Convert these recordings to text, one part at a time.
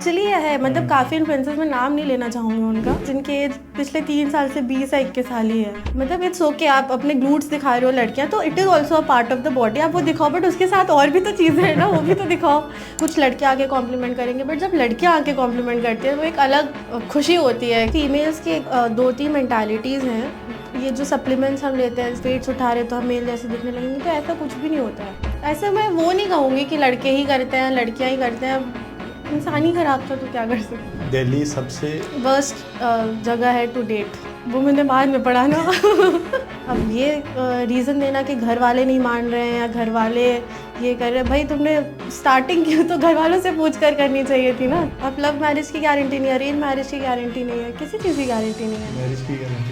Actually ये है मतलब काफ़ी इन्फ्लुएंसर्स में नाम नहीं लेना चाहूँगी उनका, जिनकी एज पिछले 3 साल से 20 या 21 साल ही है। मतलब इट्स ओके आप अपने ग्लूट्स दिखा रहे हो लड़कियाँ, तो it is also a part of the body, आप वो दिखाओ, बट उसके साथ और भी तो चीज़ें हैं ना, वो भी तो दिखाओ। कुछ लड़कियाँ आके कॉम्प्लीमेंट करेंगे, बट जब लड़कियाँ आके कॉम्प्लीमेंट करती हैं वो एक अलग खुशी होती है। फीमेल्स की 2-3 मेंटालिटीज़ हैं। ये जो सप्लीमेंट्स हम लेते हैं, वेट्स उठा रहे तो हम मेल जैसे दिखने लगेंगे, तो ऐसा कुछ भी नहीं होता है। ऐसा मैं वो नहीं कहूँगी कि लड़के ही करते हैं लड़कियाँ ही करते हैं, इंसान ही खराब था तो क्या कर सकते। दिल्ली सबसे वर्स्ट जगह है टू डेट, वो मैंने बाद में पढ़ा ना। अब ये रीज़न देना कि घर वाले नहीं मान रहे हैं या घर वाले ये कर रहे हैं, भाई तुमने स्टार्टिंग की तो घर वालों से पूछ कर करनी चाहिए थी ना। अब लव मैरिज की गारंटी नहीं है, अरेंज मैरिज की गारंटी नहीं है, किसी चीज़ की गारंटी नहीं है,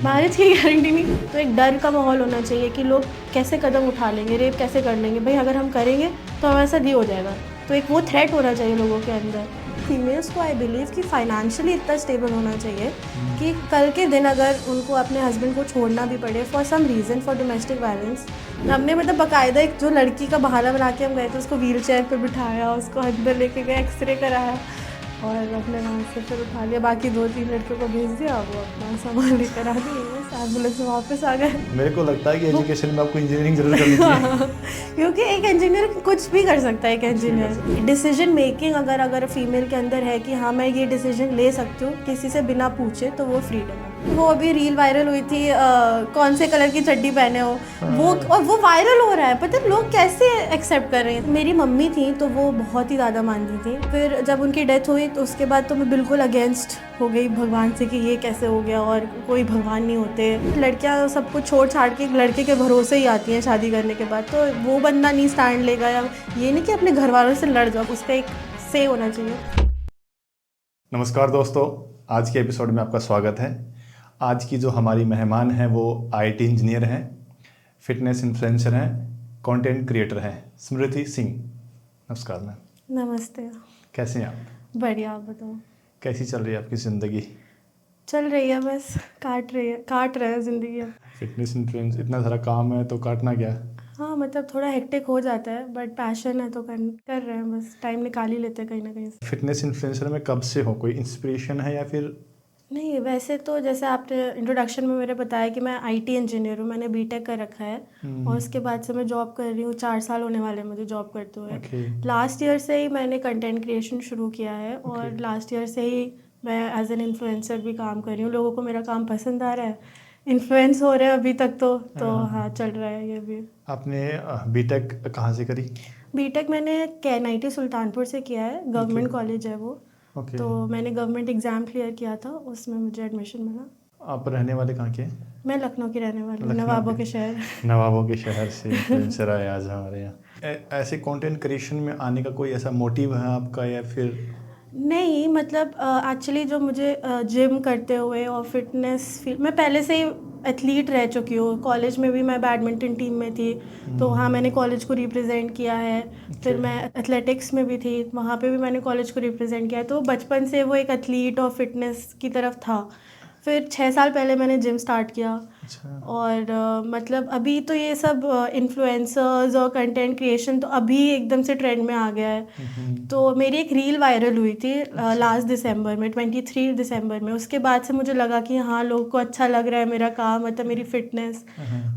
मैरिज की गारंटी नहीं। तो एक डर का माहौल होना चाहिए कि लोग कैसे कदम उठा लेंगे, रेप कैसे कर लेंगे। भाई अगर हम करेंगे तो हमारे साथ ये हो जाएगा, तो एक वो थ्रेट होना चाहिए लोगों के अंदर। फीमेल्स को आई बिलीव कि फाइनेंशियली इतना स्टेबल होना चाहिए कि कल के दिन अगर उनको अपने हस्बैंड को छोड़ना भी पड़े for some reason, for domestic violence, हमने मतलब बाकायदा एक जो लड़की का बहाना बना के हम गए थे, उसको व्हील चेयर पर बिठाया, उसको अंदर लेके गए, एक्सरे कराया और अपने वहाँ से फिर उठा लिया। बाकी 2-3 लड़कियों को भेज दिया, वो अपना सामान लेकर आ गए, एम्बुलेंस में वापस आ गए। मेरे को लगता है कि एजुकेशन में आपको इंजीनियरिंग जरूर करनी चाहिए। क्योंकि एक इंजीनियर कुछ भी कर सकता है। एक इंजीनियर डिसीजन मेकिंग अगर फीमेल के अंदर है कि हाँ मैं ये डिसीजन ले सकती हूँ किसी से बिना पूछे, तो वो फ्रीडम है। वो अभी रील वायरल हुई थी, कौन से कलर की चड्डी पहने हो, वो और वो वायरल हो रहा है। पता है लोग कैसे एक्सेप्ट कर रहे हैं। मेरी मम्मी थी तो वो बहुत ही ज़्यादा मानती थी, फिर जब उनकी डेथ हुई तो उसके बाद तो मैं बिल्कुल अगेंस्ट हो गई भगवान से कि ये कैसे हो गया और कोई भगवान नहीं होते। लड़कियां सब कुछ छोड़ छाड़ के लड़के के भरोसे ही आती हैं शादी करने के बाद, तो वो बंदा नहीं स्टैंड लेगा, या ये नहीं कि अपने घर वालों से लड़ जाओ, उसका एक से होना चाहिए। नमस्कार दोस्तों, आज के एपिसोड में आपका स्वागत है। आज की जो हमारी मेहमान हैं वो आईटी इंजीनियर हैं, फिटनेस इन्फ्लुएंसर हैं, कंटेंट क्रिएटर हैं, स्मृति सिंह। नमस्कार मैम। नमस्ते। कैसे हैं आप? बढ़िया, आप बताओ। कैसी चल रही है आपकी ज़िंदगी? चल रही है, बस काट रहे हैं ज़िंदगी। फिटनेस इन्फ्लुएंस इतना सारा काम है तो काटना क्या? हाँ मतलब थोड़ा हेक्टिक हो जाता है, बट पैशन है तो कर रहे हैं, बस टाइम निकाल ही लेते हैं कहीं ना कहीं से। फिटनेस इन्फ्लुएंसर में कब से हो? कोई इंस्पिरेशन है या फिर? नहीं, वैसे तो जैसे आपने इंट्रोडक्शन में मेरे बताया कि मैं आईटी इंजीनियर हूँ, मैंने बीटेक कर रखा है और उसके बाद से मैं जॉब कर रही हूँ। 4 साल होने वाले हैं मुझे जॉब करते हुए। लास्ट ईयर से ही मैंने कंटेंट क्रिएशन शुरू किया है और लास्ट ईयर से ही मैं एज एन इन्फ्लुएंसर भी काम कर रही हूँ। लोगों को मेरा काम पसंद आ रहा है, इन्फ्लुएंस हो रहे हैं अभी तक तो हाँ चल रहा है ये भी। आपने बीटेक कहाँ से करी? बीटेक मैंने KNIT सुल्तानपुर से किया है, गवर्नमेंट कॉलेज है वो। तो मैंने गवर्नमेंट एग्ज़ाम क्लियर किया था, उसमें मुझे एडमिशन मिला। आप रहने वाले कहाँ के? मैं लखनऊ की रहने वाली हूँ, नवाबों के शहर। नवाबों के शहर से इन्फ्लुएंसर आए आज हमारे यहाँ। ऐसे कंटेंट क्रिएशन में आने का कोई ऐसा मोटिव है आपका या फिर? नहीं मतलब एक्चुअली जो मुझे जिम करते हुए और फिटनेस फील्ड, मैं पहले से ही एथलीट रह चुकी हूँ। कॉलेज में भी मैं बैडमिंटन टीम में थी, तो वहाँ मैंने कॉलेज को रिप्रेजेंट किया है। फिर मैं एथलेटिक्स में भी थी, वहाँ पे भी मैंने कॉलेज को रिप्रेजेंट किया है। तो बचपन से वो एक एथलीट और फिटनेस की तरफ था। फिर 6 साल पहले मैंने जिम स्टार्ट किया। और मतलब अभी तो ये सब इन्फ्लुएंसर्स और कंटेंट क्रिएशन तो अभी एकदम से ट्रेंड में आ गया है। तो मेरी एक रील वायरल हुई थी लास्ट दिसंबर में, 23 दिसंबर में। उसके बाद से मुझे लगा कि हाँ लोगों को अच्छा लग रहा है मेरा काम, मतलब मेरी फिटनेस,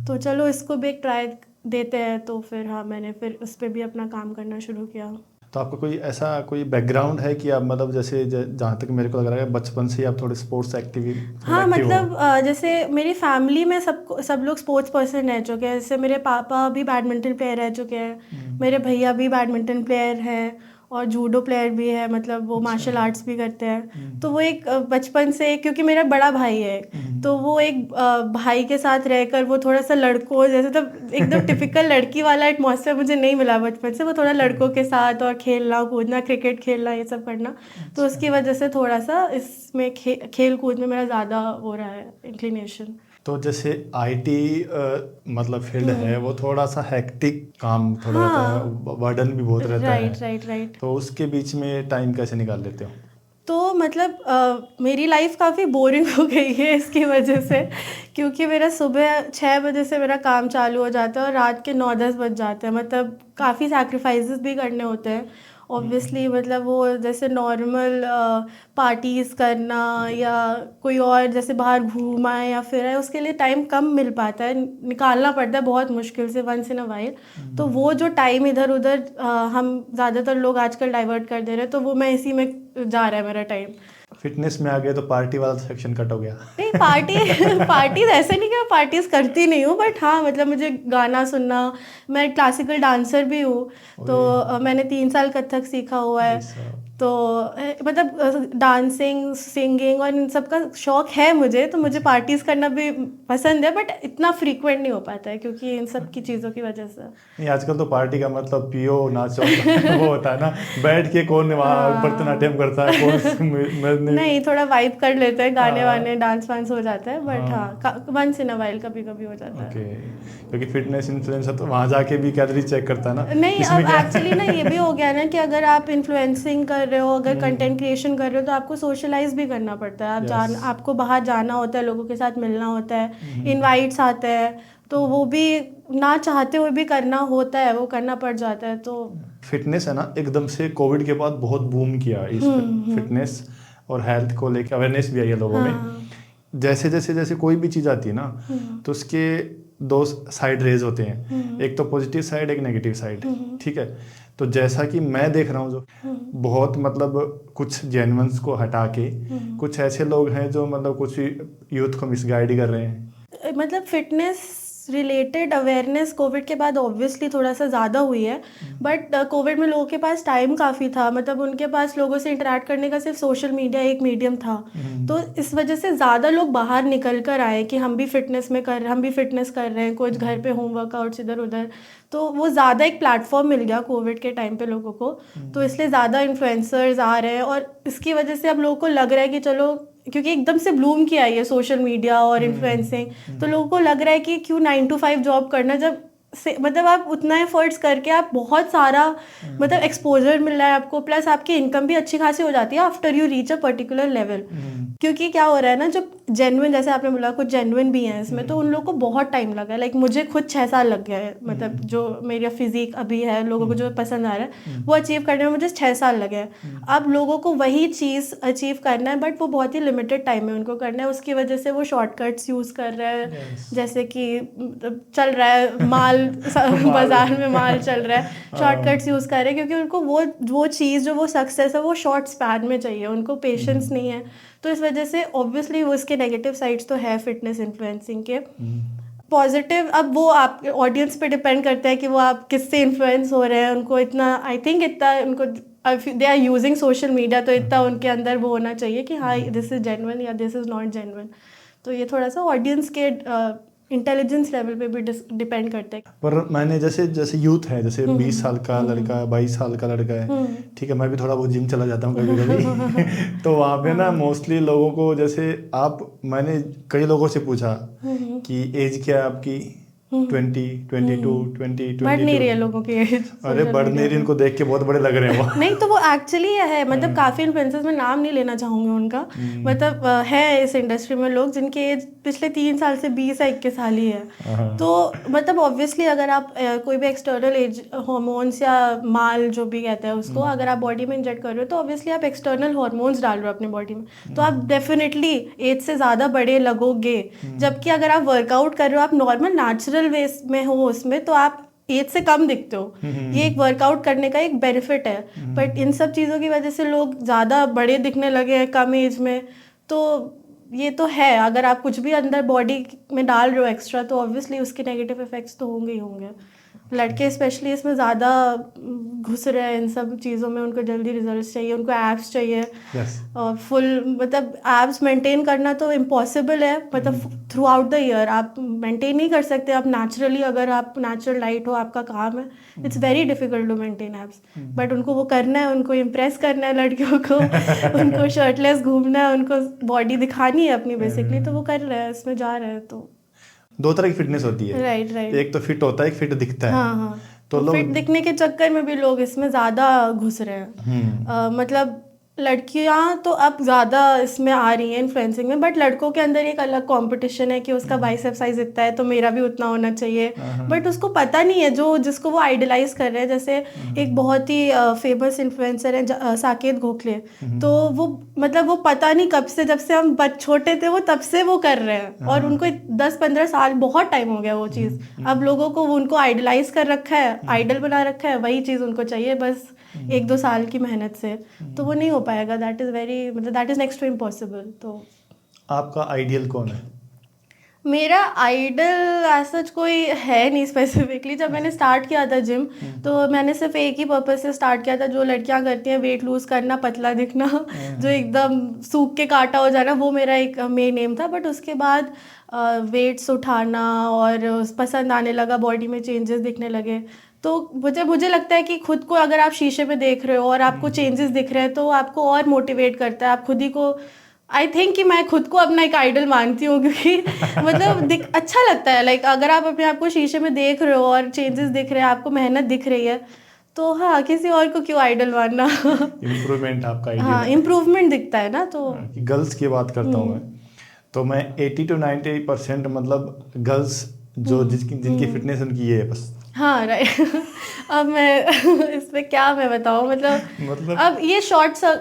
तो चलो इसको भी एक ट्राई देते हैं। तो फिर हाँ मैंने फिर उस पर भी अपना काम करना शुरू किया। तो आपका कोई ऐसा कोई बैकग्राउंड है कि आप मतलब जैसे जहाँ तक मेरे को लग रहा है बचपन से ही आप थोड़े स्पोर्ट्स एक्टिव? हाँ मतलब जैसे मेरी फैमिली में सब लोग स्पोर्ट्स पर्सन रह चुके हैं। जैसे मेरे पापा भी बैडमिंटन प्लेयर रह चुके हैं, मेरे भैया भी बैडमिंटन प्लेयर हैं और जूडो प्लेयर भी है, मतलब वो मार्शल आर्ट्स भी करते हैं। तो वो एक बचपन से, क्योंकि मेरा बड़ा भाई है, तो वो एक भाई के साथ रहकर वो थोड़ा सा लड़कों जैसे, तो एकदम टिपिकल लड़की वाला एटमॉस्फेयर मुझे नहीं मिला बचपन से। वो थोड़ा लड़कों के साथ और खेलना कूदना, क्रिकेट खेलना, ये सब करना। तो उसकी वजह से थोड़ा सा इसमें खेल कूद में मेरा ज़्यादा हो रहा है इंक्लिनेशन। तो जैसे आईटी मतलब फील्ड है वो थोड़ा सा हेक्टिक काम थोड़ा रहता है, बर्डन भी बहुत रहता है। राइट। तो उसके बीच में टाइम कैसे निकाल लेते हो? तो मतलब मेरी लाइफ काफ़ी बोरिंग हो गई है इसकी वजह से, क्योंकि मेरा सुबह 6 बजे से मेरा काम चालू हो जाता है और रात के 9-10 बज जाते हैं। मतलब काफ़ी सैक्रिफाइसेस भी करने होते हैं ऑब्वियसली मतलब वो जैसे नॉर्मल पार्टीज़ करना या कोई और जैसे बाहर घूम आए या फिर आए, उसके लिए टाइम कम मिल पाता है, निकालना पड़ता है बहुत मुश्किल से, वंस इन अ वाइल। तो वो जो टाइम इधर उधर हम ज़्यादातर लोग आजकल डाइवर्ट कर दे रहे हैं, तो वो मैं इसी में जा रहा है मेरा टाइम। फिटनेस में आ गए तो पार्टी वाला सेक्शन कट हो गया। नहीं पार्टीज ऐसे नहीं कि मैं पार्टीज करती नहीं हूँ, बट हाँ मतलब मुझे गाना सुनना, मैं क्लासिकल डांसर भी हूँ, तो मैंने 3 साल कथक सीखा हुआ है। तो मतलब डांसिंग, सिंगिंग और इन सब का शौक है मुझे, तो मुझे पार्टीज करना भी पसंद है, बट इतना फ्रीक्वेंट नहीं हो पाता है क्योंकि इन सब की चीज़ों की वजह से। नहीं, आजकल तो पार्टी का मतलब पियो नाचो वो होता है ना, बैठ के कौन वहाँ भरतनाट्यम करता है, कौन नहीं, थोड़ा वाइब कर लेते हैं, गाने वाने डांस वांस हो जाता है, बट हाँ वंस इन अ वाइल कभी कभी हो जाता है। ओके, क्योंकि फिटनेस इन्फ्लुएंसर तो वहाँ जाके भी कैलोरी चेक करता है ना। नहीं, अब एक्चुअली ना ये भी हो गया ना कि अगर आप इन्फ्लुएंसिंग कर रहे हो, अगर कंटेंट क्रिएशन कर रहे हो, तो आपको सोशलाइज भी करना पड़ता है। आपको बाहर जाना होता है, लोगों के साथ मिलना होता है, इनवाइट्स आते हैं, तो वो भी ना चाहते हुए भी करना होता है, वो करना पड़ जाता है। तो फिटनेस है ना, एकदम से कोविड के बाद बहुत बूम किया इस फिटनेस और हेल्थ को लेकर, अवेयरनेस भी आई है लोगों में। जैसे जैसे जैसे कोई भी चीज़ आती है ना, तो उसके 2 साइड रेज होते हैं, एक तो पॉजिटिव साइड, एक नेगेटिव साइड, ठीक है। तो जैसा कि मैं देख रहा हूँ, जो बहुत मतलब कुछ जेन्युइन्स को हटा के कुछ ऐसे लोग हैं जो मतलब कुछ यूथ को मिसगाइड कर रहे हैं। मतलब फिटनेस रिलेटेड अवेयरनेस कोविड के बाद ऑब्वियसली थोड़ा सा ज़्यादा हुई है, बट कोविड में लोगों के पास टाइम काफ़ी था, मतलब उनके पास लोगों से इंटरेक्ट करने का सिर्फ सोशल मीडिया एक मीडियम था। तो इस वजह से ज़्यादा लोग बाहर निकल कर आए कि हम भी फिटनेस कर रहे हैं, कुछ घर पे होम वर्कआउट्स इधर उधर, तो वो ज़्यादा एक प्लेटफॉर्म मिल गया कोविड के टाइम पे लोगों को, तो इसलिए ज़्यादा इन्फ्लुएंसर्स आ रहे हैं, और इसकी वजह से अब लोगों को लग रहा है कि चलो, क्योंकि एकदम से ब्लूम किया है ये सोशल मीडिया और इन्फ्लुएंसिंग, तो लोगों को लग रहा है कि क्यों 9 to 5 जॉब करना, जब से मतलब आप उतना एफर्ट्स करके आप बहुत सारा मतलब एक्सपोजर मिल रहा है आपको, प्लस आपकी इनकम भी अच्छी खासी हो जाती है after you reach a particular level. क्योंकि क्या हो रहा है ना, जब जेन्युइन, जैसे आपने बोला कुछ जेन्युइन भी हैं इसमें, तो उन लोगों को बहुत टाइम लगा है। लाइक मुझे खुद 6 साल लग गया है, मतलब जो मेरा फिजिक अभी है, लोगों को जो पसंद आ रहा है वो अचीव करने में मुझे 6 साल लगे हैं। अब लोगों को वही चीज़ अचीव करना है, बट वो बहुत ही लिमिटेड टाइम में उनको करना है, उसकी वजह से वो शॉर्टकट्स यूज़ कर रहे हैं। जैसे कि चल रहा है माल बाजार में माल चल रहा है, शॉर्टकट्स यूज़ कर रहे हैं, क्योंकि उनको वो चीज़ जो वो सक्सेस है वो शॉर्ट स्पैन में चाहिए, उनको पेशेंस नहीं है। तो इस वजह से ऑब्वियसली वो इसके नेगेटिव साइड्स तो है फिटनेस इन्फ्लुएंसिंग के। पॉजिटिव, अब वो आप ऑडियंस पे डिपेंड करता है कि वो आप किससे इन्फ्लुएंस हो रहे हैं, उनको इतना, आई थिंक इतना उनको, they are using social media, तो इतना उनके अंदर वो होना चाहिए कि हाँ दिस इज़ जेन्युइन या दिस इज़ नॉट जेन्युइन। तो ये थोड़ा सा ऑडियंस के इंटेलिजेंस लेवल पे भी डिपेंड करता है। पर मैंने जैसे यूथ है, जैसे 20 साल का लड़का है, 22 साल का लड़का है, ठीक है, मैं भी थोड़ा बहुत जिम चला जाता हूँ कभी कभी तो वहाँ पे ना मोस्टली लोगों को, जैसे मैंने कई लोगों से पूछा कि एज क्या है आपकी, 20, 22, 20, बढ़ नहीं रही है लोगों की एज। अरे बढ़ नहीं रही, इनको देख के बहुत बड़े लग रहे हैं वो नहीं, तो वो एक्चुअली है, मतलब काफ़ी इन्फ्लुएंसर्स, में नाम नहीं लेना चाहूँगी उनका, मतलब है इस इंडस्ट्री में लोग जिनकी एज पिछले 3 साल से 20 या 21 साल ही है। तो मतलब ऑब्वियसली अगर आप कोई भी एक्सटर्नल एज हार्मोन्स या माल जो भी कहते हैं उसको, अगर आप बॉडी में इंजेक्ट कर रहे हो, तो ऑब्वियसली आप एक्सटर्नल हार्मोन्स डाल रहे हो अपनी बॉडी में, तो आप डेफिनेटली एज से ज़्यादा बड़े लगोगे। जबकि अगर आप वर्कआउट कर रहे हो, आप नॉर्मल नेचुरल वे में हो उसमें, तो आप एज से कम दिखते हो। ये एक वर्कआउट करने का एक बेनिफिट है। बट इन सब चीज़ों की वजह से लोग ज़्यादा बड़े दिखने लगे हैं कम एज में, तो ये तो है, अगर आप कुछ भी अंदर बॉडी में डाल रहे हो एक्स्ट्रा, तो ऑब्वियसली उसके नेगेटिव इफेक्ट्स तो होंगे ही होंगे। लड़के स्पेशली इसमें ज़्यादा घुस रहे हैं इन सब चीज़ों में, उनको जल्दी रिजल्ट्स चाहिए, उनको एब्स चाहिए। और फुल मतलब एब्स मेंटेन करना तो इम्पॉसिबल है, मतलब थ्रू आउट द ईयर आप मेंटेन नहीं कर सकते आप नेचुरली, अगर आप नेचुरल लाइट हो, आपका काम है, it's very difficult to maintain abs. But उनको वो करना है, उनको इम्प्रेस करना है लड़कियों को उनको शर्टलेस घूमना है, उनको बॉडी दिखानी है अपनी बेसिकली, तो वो कर रहे हैं, इसमें जा रहे हैं। तो 2 तरह की फिटनेस होती है, राइट। एक तो फिट होता है, एक फिट दिखता है। हाँ। तो लोग फिट दिखने के चक्कर में भी लोग इसमें ज़्यादा घुस रहे हैं। मतलब लड़कियां तो अब ज़्यादा इसमें आ रही हैं इन्फ्लुएंसिंग में, बट लड़कों के अंदर एक अलग कंपटीशन है कि उसका बाइसेप साइज इतना है तो मेरा भी उतना होना चाहिए। बट उसको पता नहीं है जो जिसको वो आइडलाइज कर रहे हैं। जैसे एक बहुत ही फेमस इन्फ्लुएंसर है साकेत गोखले, तो वो मतलब वो पता नहीं कब से, जब से हम छोटे थे वो तब से वो कर रहे हैं, और उनको 10-15 साल बहुत टाइम हो गया वो चीज़। अब लोगों को उनको आइडलाइज कर रखा है, आइडल बना रखा है, वही चीज़ उनको चाहिए बस 1-2 साल की मेहनत से, तो वो नहीं हो पाएगा। दैट इज़ वेरी, मतलब that is next to impossible. तो आपका आइडियल कौन है? मेरा आइडल ऐसा कोई है नहीं स्पेसिफिकली। जब मैंने स्टार्ट किया था जिम, तो मैंने सिर्फ एक ही पर्पज से स्टार्ट किया था, जो लड़कियां करती हैं, वेट लूज करना, पतला दिखना, जो एकदम सूख के काटा हो जाना, वो मेरा एक मेन एम था। बट उसके बाद वेट्स उठाना और पसंद आने लगा, बॉडी में चेंजेस दिखने लगे। तो मुझे लगता है कि खुद को अगर आप शीशे में देख रहे हो और आपको चेंजेस दिख रहे हैं, तो आपको और मोटिवेट करता है। आप खुद ही को, आई थिंक कि मैं खुद को अपना एक आइडल मानती हूँ, क्योंकि मतलब अच्छा लगता है। लाइक अगर आप अपने आप को शीशे में देख रहे हो और चेंजेस दिख रहे हैं, आपको मेहनत दिख रही है, तो हाँ, किसी और को क्यों आइडल मानना। इम्प्रूवमेंट आपका आइडियल हाँ, है। इम्प्रूवमेंट दिखता है ना। तो गर्ल्स की बात करता हूँ मैं, तो मैं 80 to 90% मतलब गर्ल्स जो जिनकी फिटनेस उनकी ये है बस। हाँ, राइट। अब मैं इस पे क्या मैं बताऊँ, मतलब अब ये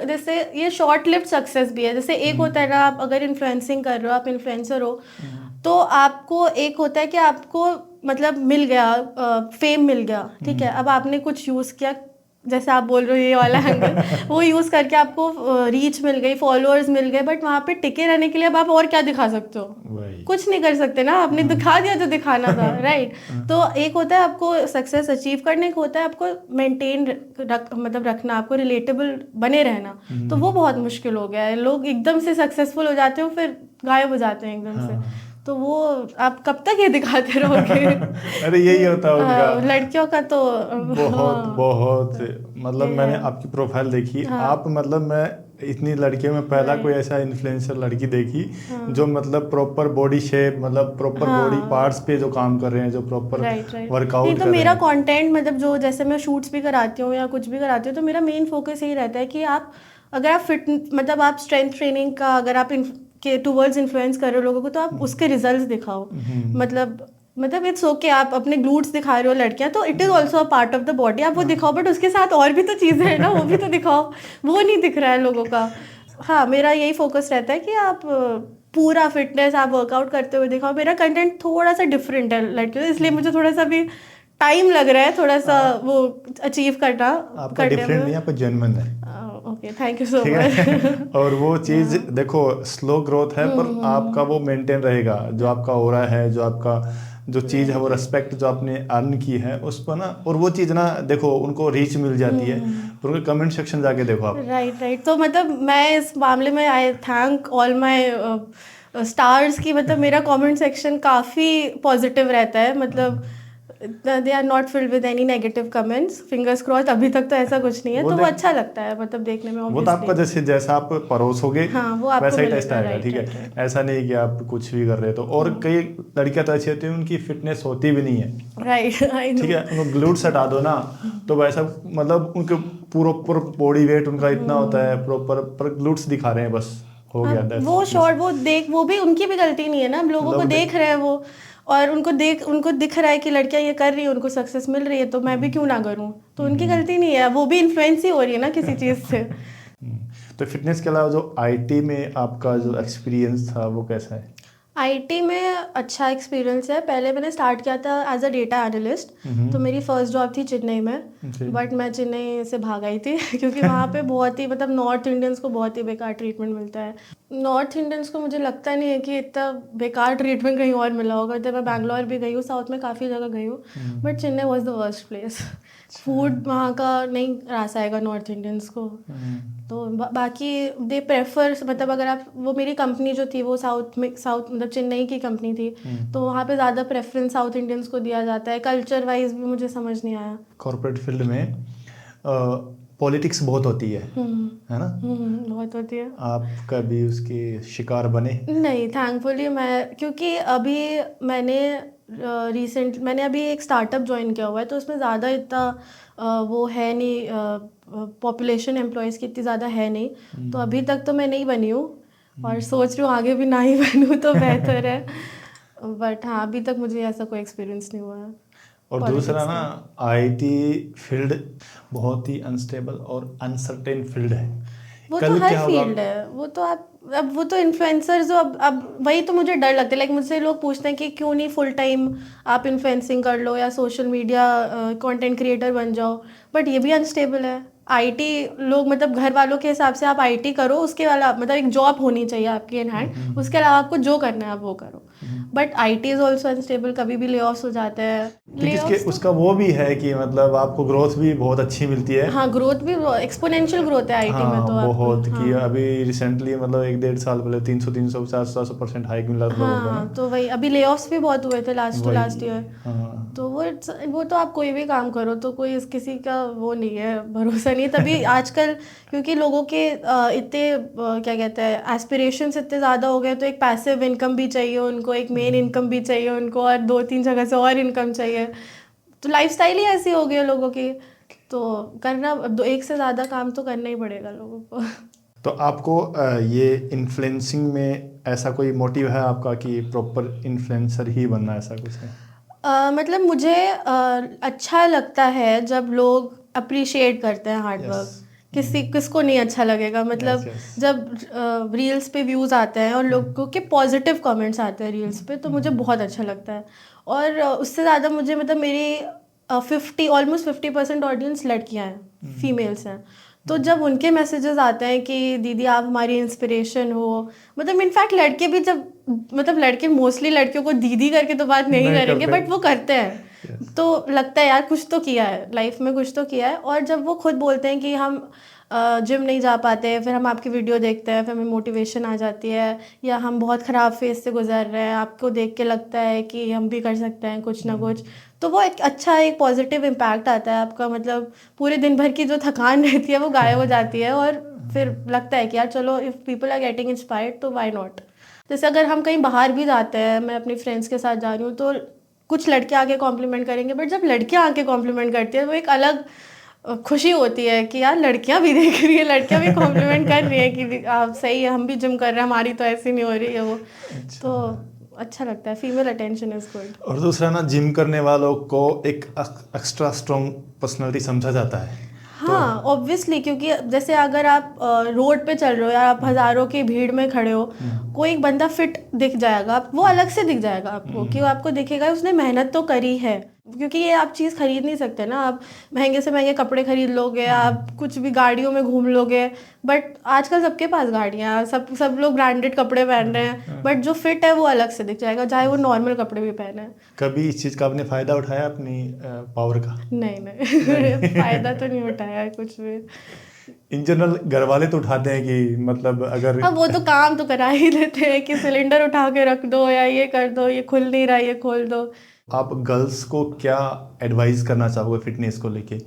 जैसे ये शॉर्ट लिव्ड सक्सेस भी है। जैसे एक होता है ना, आप अगर इन्फ्लुएंसिंग कर रहे हो, आप इन्फ्लुएंसर हो, तो आपको एक होता है कि आपको मतलब मिल गया, फेम मिल गया, ठीक है। अब आपने कुछ यूज़ किया, जैसे आप बोल रहे हो ये वाला एंगल, वो यूज़ करके आपको रीच मिल गई, फॉलोअर्स मिल गए, बट वहाँ पे टिके रहने के लिए अब आप और क्या दिखा सकते हो? कुछ नहीं कर सकते ना, आपने दिखा दिया जो दिखाना था, राइट। तो एक होता है आपको सक्सेस अचीव करने को, होता है आपको मेंटेन मतलब रखना, आपको रिलेटेबल बने रहना। तो वो बहुत मुश्किल हो गया है। लोग एकदम से सक्सेसफुल हो जाते हो, फिर गायब हो जाते हैं एकदम से। तो वो आप कब तक ये दिखाते रहोगे? अरे यही होता है उनका। लड़कियों का तो बहुत मतलब मैंने आपकी प्रोफाइल देखी। आप मतलब मैं इतनी लड़कियों में पहला कोई ऐसा इन्फ्लुएंसर लड़की देखी जो मतलब प्रॉपर बॉडी शेप, मतलब प्रॉपर बॉडी पार्ट्स पे जो काम कर रहे हैं, जो प्रॉपर वर्कआउट कर तो रहे मेरा हैं। कंटेंट, मतलब जो जैसे मैं शूट्स भी कराती हूँ या कुछ भी कराती हूँ, तो मेरा मेन फोकस यही रहता है कि आप अगर आप मतलब आप स्ट्रेंथ ट्रेनिंग का अगर आप के टूवर्ड्स इन्फ्लुएंस कर रहे हो लोगों को, तो आप उसके रिजल्ट्स दिखाओ। मतलब इट्स ओके, आप अपने ग्लूट्स दिखा रहे हो लड़कियां, तो it is also a part of the body, आप वो दिखाओ, बट उसके साथ और भी तो चीज़ें हैं ना, वो भी तो दिखाओ। वो नहीं दिख रहा है लोगों का। हाँ, मेरा यही फोकस रहता है कि आप पूरा फिटनेस, आप वर्कआउट करते हुए दिखाओ। मेरा कंटेंट थोड़ा सा डिफरेंट है लड़कियों से, इसलिए मुझे थोड़ा सा भी टाइम लग रहा है थोड़ा सा वो अचीव करना। आपका डिफरेंट नहीं, आपका जेन्युइन है। Okay, thank you so much. और वो चीज़ देखो, स्लो ग्रोथ है, पर आपका वो मेंटेन रहेगा। जो आपका हो रहा है, जो आपका जो चीज़ है, वो रिस्पेक्ट जो आपने अर्न की है उस पर ना, और वो चीज़ ना देखो उनको रीच मिल जाती है। और उनके कमेंट सेक्शन जाके देखो आप। राइट। तो मतलब मैं इस मामले में आई थैंक ऑल माय स्टार्स की, मतलब मेरा कमेंट सेक्शन काफ़ी पॉजिटिव रहता है। मतलब they are not filled with any negative comments, fingers crossed, अभी तक तो ऐसा कुछ नहीं है। तो वो अच्छा लगता है, मतलब देखने में। वो तो आपका जैसा आप परोसोगे, हाँ, वो आपको वैसा ही टेस्ट आएगा, राइट, ठीक है। राइट। ऐसा नहीं कि आप कुछ भी कर रहे हो। तो और कई लड़कियां तो ऐसी होती हैं उनकी फिटनेस होती भी नहीं है, राइट, ठीक है। उनको ग्लूट्स हटा दो ना, तो वैसा मतलब उनके प्रॉपर बॉडी वेट उनका इतना होता है, प्रॉपर पर ग्लूट्स दिखा रहे हैं, बस हो गया। वो शॉर्ट वो भी उनकी भी गलती नहीं है ना। लोगों को देख रहे हैं वो, और उनको दिख रहा है कि लड़कियां ये कर रही है, उनको सक्सेस मिल रही है, तो मैं भी क्यों ना करूं। तो उनकी गलती नहीं है, वो भी इन्फ्लुएंस ही हो रही है ना किसी चीज़ से। तो फिटनेस के अलावा जो आईटी में आपका जो एक्सपीरियंस था वो कैसा है? आईटी में अच्छा एक्सपीरियंस है। पहले मैंने स्टार्ट किया था एज अ डेटा एनालिस्ट, तो मेरी फर्स्ट जॉब थी चेन्नई में, बट मैं चेन्नई से भाग आई थी क्योंकि वहाँ पे बहुत ही, मतलब नॉर्थ इंडियंस को बहुत ही बेकार ट्रीटमेंट मिलता है। नॉर्थ इंडियंस को मुझे लगता नहीं है कि इतना बेकार ट्रीटमेंट कहीं और मिला होगा। जब मैं बैंगलोर भी गई हूँ, साउथ में काफ़ी जगह गई हूँ, but Chennai was the worst place. Food वहाँ का नहीं रास आएगा नॉर्थ इंडियंस को। तो बाकी दे प्रेफर, मतलब अगर आप, वो मेरी कंपनी जो थी वो साउथ मतलब चेन्नई की कंपनी थी, तो वहाँ पे ज़्यादा प्रेफरेंस साउथ इंडियंस को दिया जाता है। कल्चर वाइज भी मुझे समझ नहीं आया। कॉर्पोरेट फील्ड में पॉलिटिक्स बहुत होती है ना? बहुत होती है। आप कभी उसके शिकार बने? नहीं, थैंकफुली मैं, क्योंकि अभी मैंने रिसेंट मैंने अभी एक स्टार्टअप ज्वाइन किया हुआ है, तो उसमें ज़्यादा इतना वो है नहीं, पॉपुलेशन एम्प्लॉयज़ की इतनी ज़्यादा है नहीं, तो अभी तक तो मैं नहीं बनी हूँ और सोच रही हूँ आगे भी ना ही बनूँ तो बेहतर है। बट हाँ, अभी तक मुझे ऐसा कोई एक्सपीरियंस नहीं हुआ है। और दूसरा ना, आईटी फील्ड बहुत ही अनस्टेबल और अनसर्टेन फील्ड है। वो तो कल हर क्या होगा? फील्ड है, वो तो आप अब वो तो इन्फ्लुएंसर जो अब वही तो मुझे डर लगता है। लाइक मुझसे लोग पूछते हैं कि क्यों नहीं फुल टाइम आप इन्फ्लुएंसिंग कर लो या सोशल मीडिया कंटेंट क्रिएटर बन जाओ, बट ये भी अनस्टेबल है। आईटी लोग मतलब घर वालों के हिसाब से आप आईटी करो, उसके वाला मतलब एक जॉब होनी चाहिए आपकी इन हैंड, उसके अलावा आपको जो करना है आप वो करो। But IT is also unstable, कभी भी ले ऑफ्स हो जाते हैं। लेकिन इसके उसका वो भी है कि मतलब आपको ग्रोथ भी बहुत अच्छी मिलती है। हाँ, ग्रोथ भी एक्सपोनेंशियल ग्रोथ है आईटी में तो आपको। बहुत कि हाँ अभी रिसेंटली मतलब 1-1.5 साल पहले 300-400% हाइक मिला था लोगों को ना। हाँ, तो वही अभी लेऑफ्स भी बहुत हुए थे लास्ट टू वही, लास्ट ईयर। हाँ। तो वो तो आप कोई भी काम करो तो किसी का वो नहीं है, भरोसा नहीं है। तभी आजकल क्योंकि लोगों के इतने क्या कहते हैं एस्पिरेशंस इतने ज़्यादा हो गए, तो एक पैसिव इनकम भी चाहिए उनको, एक मेन इनकम भी चाहिए उनको, और 2-3 जगह से और इनकम चाहिए। तो लाइफस्टाइल ही ऐसी हो गई है लोगों की, तो करना एक से ज़्यादा काम तो करना ही पड़ेगा लोगों को। तो आपको ये इन्फ्लुएंसिंग में ऐसा कोई मोटिव है आपका कि प्रॉपर इन्फ्लुएंसर ही बनना, ऐसा कुछ है? मतलब मुझे अच्छा लगता है जब लोग अप्रिशिएट करते हैं हार्ड वर्क। किसको नहीं अच्छा लगेगा, मतलब yes. जब रील्स पे व्यूज़ आते हैं और लोगों के पॉजिटिव कमेंट्स आते हैं रील्स पे, तो मुझे बहुत अच्छा लगता है। और उससे ज़्यादा मुझे मतलब मेरी 50% ऑडियंस लड़कियां हैं, फीमेल्स हैं। तो जब उनके मैसेजेस आते हैं कि दीदी आप हमारी इंस्पिरेशन हो, मतलब इनफैक्ट लड़के भी जब मतलब लड़के मोस्टली लड़कियों को दीदी करके तो बात नहीं करेंगे, बट वो करते हैं। तो लगता है यार कुछ तो किया है लाइफ में, कुछ तो किया है। और जब वो खुद बोलते हैं कि हम जिम नहीं जा पाते, फिर हम आपकी वीडियो देखते हैं, फिर हमें मोटिवेशन आ जाती है, या हम बहुत ख़राब फेज से गुजर रहे हैं, आपको देख के लगता है कि हम भी कर सकते हैं कुछ ना कुछ, तो वो एक अच्छा एक पॉजिटिव इम्पैक्ट आता है आपका। मतलब पूरे दिन भर की जो थकान रहती है वो गायब हो जाती है, और फिर लगता है कि यार चलो if people are getting inspired तो व्हाई नॉट। जैसे अगर हम कहीं बाहर भी जाते हैं, मैं अपनी फ्रेंड्स के साथ जा रही हूँ, तो कुछ लड़के आके कॉम्प्लीमेंट करेंगे, बट जब लड़कियाँ आके कॉम्प्लीमेंट करती है वो एक अलग खुशी होती है कि यार लड़कियां भी देख रही है, लड़कियां भी कॉम्प्लीमेंट कर रही है कि आप सही है, हम भी जिम कर रहे हैं, हमारी तो ऐसी नहीं हो रही है वो। तो अच्छा लगता है, फीमेल अटेंशन इज गुड। और दूसरा ना, जिम करने वालों को एक एक्स्ट्रा स्ट्रॉन्ग पर्सनालिटी समझा जाता है। हाँ ऑब्वियसली, क्योंकि जैसे अगर आप रोड पे चल रहे हो या आप हज़ारों की भीड़ में खड़े हो, कोई एक बंदा फिट दिख जाएगा, वो अलग से दिख जाएगा आपको, कि वो आपको दिखेगा उसने मेहनत तो करी है। क्योंकि ये आप चीज़ खरीद नहीं सकते ना, आप महंगे से महंगे कपड़े खरीद लोगे, आप कुछ भी गाड़ियों में घूम लोगे, बट आजकल सबके पास गाड़ियाँ, सब लोग ब्रांडेड कपड़े पहन रहे हैं, बट जो फिट है वो अलग से दिख जाएगा, चाहे वो नॉर्मल कपड़े भी पहने। कभी इस चीज़ का आपने फ़ायदा उठाया अपनी पावर का? नहीं फ़ायदा तो नहीं उठाया कुछ भी। इन जनरल घर वाले तो उठाते हैं कि मतलब अगर अब वो तो काम तो करा ही देते हैं कि सिलेंडर उठा के रख दो या ये कर दो, ये खुल नहीं रहा, ये खोल दो। आप गर्ल्स को क्या एडवाइस करना चाहोगे फिटनेस को लेके?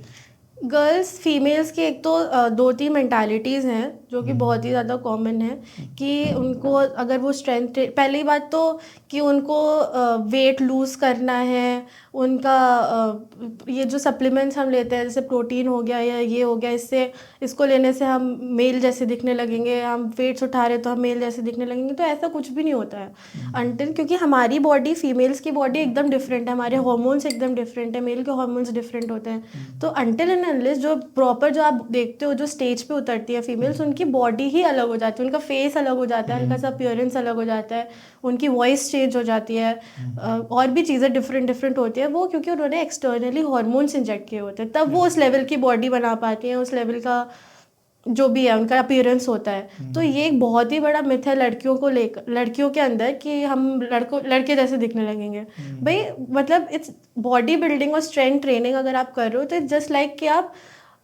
गर्ल्स फीमेल्स की एक तो 2-3 मेंटालिटीज़ हैं जो कि बहुत ही ज़्यादा कॉमन है, कि उनको अगर वो स्ट्रेंथ, पहली बात तो कि उनको वेट लूज़ करना है, उनका ये जो सप्लीमेंट्स हम लेते हैं जैसे प्रोटीन हो गया या ये हो गया, इसको लेने से हम मेल जैसे दिखने लगेंगे, हम वेट्स उठा रहे तो हम मेल जैसे दिखने लगेंगे, तो ऐसा कुछ भी नहीं होता है अनटिल, क्योंकि हमारी बॉडी, फीमेल्स की बॉडी एकदम डिफरेंट है, हमारे हार्मोन्स एकदम डिफरेंट है, मेल के हार्मोन्स डिफरेंट होते हैं। तो अनटिल एंड अनलेस जो प्रॉपर जो आप देखते हो जो स्टेज पे उतरती है फीमेल्स, उनकी बॉडी ही अलग हो जाती है, उनका फेस अलग हो जाता है, उनका सब अपीयरेंस अलग हो जाता है, उनकी वॉइस चेंज हो जाती है, और भी चीज़ें डिफरेंट होती है, वो क्योंकि उन्होंने एक्सटर्नली हार्मोन्स इंजेक्ट किए होते हैं, तब वो उस लेवल की बॉडी बना पाती हैं, उस लेवल का जो भी है उनका अपीयरेंस होता है। तो ये एक बहुत ही बड़ा मिथ है लड़कियों को लेकर, लड़कियों के अंदर, कि हम लड़के जैसे दिखने लगेंगे। भाई मतलब इट्स बॉडी बिल्डिंग और स्ट्रेंथ ट्रेनिंग अगर आप कर रहे हो तो इट्स जस्ट लाइक कि आप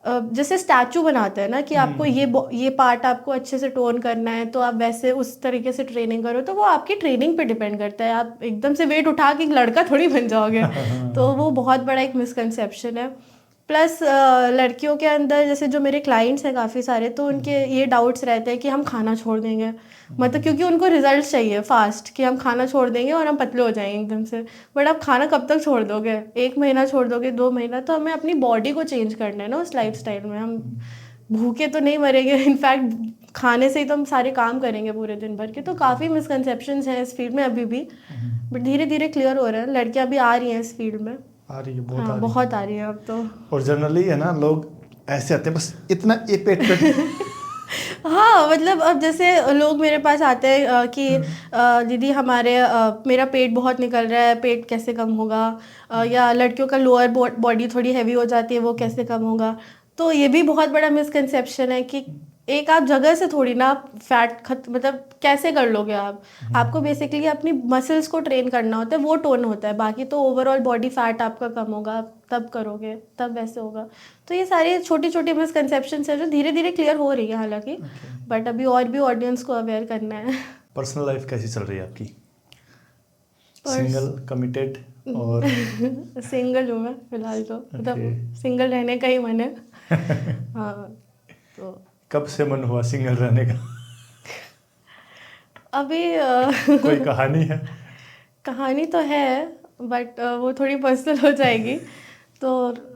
जैसे स्टैचू बनाते हैं ना, कि आपको ये पार्ट आपको अच्छे से टोन करना है, तो आप वैसे उस तरीके से ट्रेनिंग करो, तो वो आपकी ट्रेनिंग पे डिपेंड करता है। आप एकदम से वेट उठा के एक लड़का थोड़ी बन जाओगे। तो वो बहुत बड़ा एक मिसकंसेप्शन है। प्लस लड़कियों के अंदर जैसे जो मेरे क्लाइंट्स हैं काफ़ी सारे, तो उनके ये डाउट्स रहते हैं कि हम खाना छोड़ देंगे, मतलब क्योंकि उनको रिजल्ट चाहिए फास्ट कि हम खाना छोड़ देंगे और हम पतले हो जाएंगे एकदम से। बट आप खाना कब तक छोड़ दोगे? 1 महीना छोड़ दोगे, 2 महीना? तो हमें अपनी बॉडी को चेंज करना है ना उस लाइफस्टाइल में। हम भूखे तो नहीं मरेंगे, इनफैक्ट खाने से ही तो हम सारे काम करेंगे पूरे दिन भर के। तो काफ़ी मिसकंसेप्शंस हैं इस फील्ड में अभी भी, बट धीरे धीरे क्लियर हो रहे हैं। लड़कियां भी आ रही हैं इस फील्ड में, आ रही है, बहुत हाँ, आ रही बहुत आ रही हैं अब तो। और जनरली है ना, लोग ऐसे आते हैं बस इतना ये पेट हाँ, मतलब अब जैसे लोग मेरे पास आते हैं कि दीदी हमारे मेरा पेट बहुत निकल रहा है, पेट कैसे कम होगा? या लड़कियों का लोअर बॉडी थोड़ी हैवी हो जाती है, वो कैसे कम होगा? तो ये भी बहुत बड़ा मिसकंसेप्शन है कि एक आप जगह से थोड़ी ना फैट मतलब कैसे कर लोगे आप? आपको बेसिकली अपनी मसल्स को ट्रेन करना होता है, वो टोन होता है। बाकी तो ओवरऑल बॉडी फैट आपका कम होगा, आप तब करोगे, तब वैसे होगा। तो ये सारी छोटी छोटी मिसकंसेप्शंस है जो धीरे धीरे क्लियर हो रही है हालांकि, बट अभी और भी ऑडियंस को अवेयर करना है। पर्सनल लाइफ कैसी चल रही है आपकी? सिंगल, कमिटेड और सिंगल हूँ मैं फिलहाल, तो मतलब सिंगल रहने का ही मन है। हाँ, तो कब से मन हुआ सिंगल रहने का? अभी कोई कहानी है? कहानी तो है, बट वो थोड़ी पर्सनल हो जाएगी। तो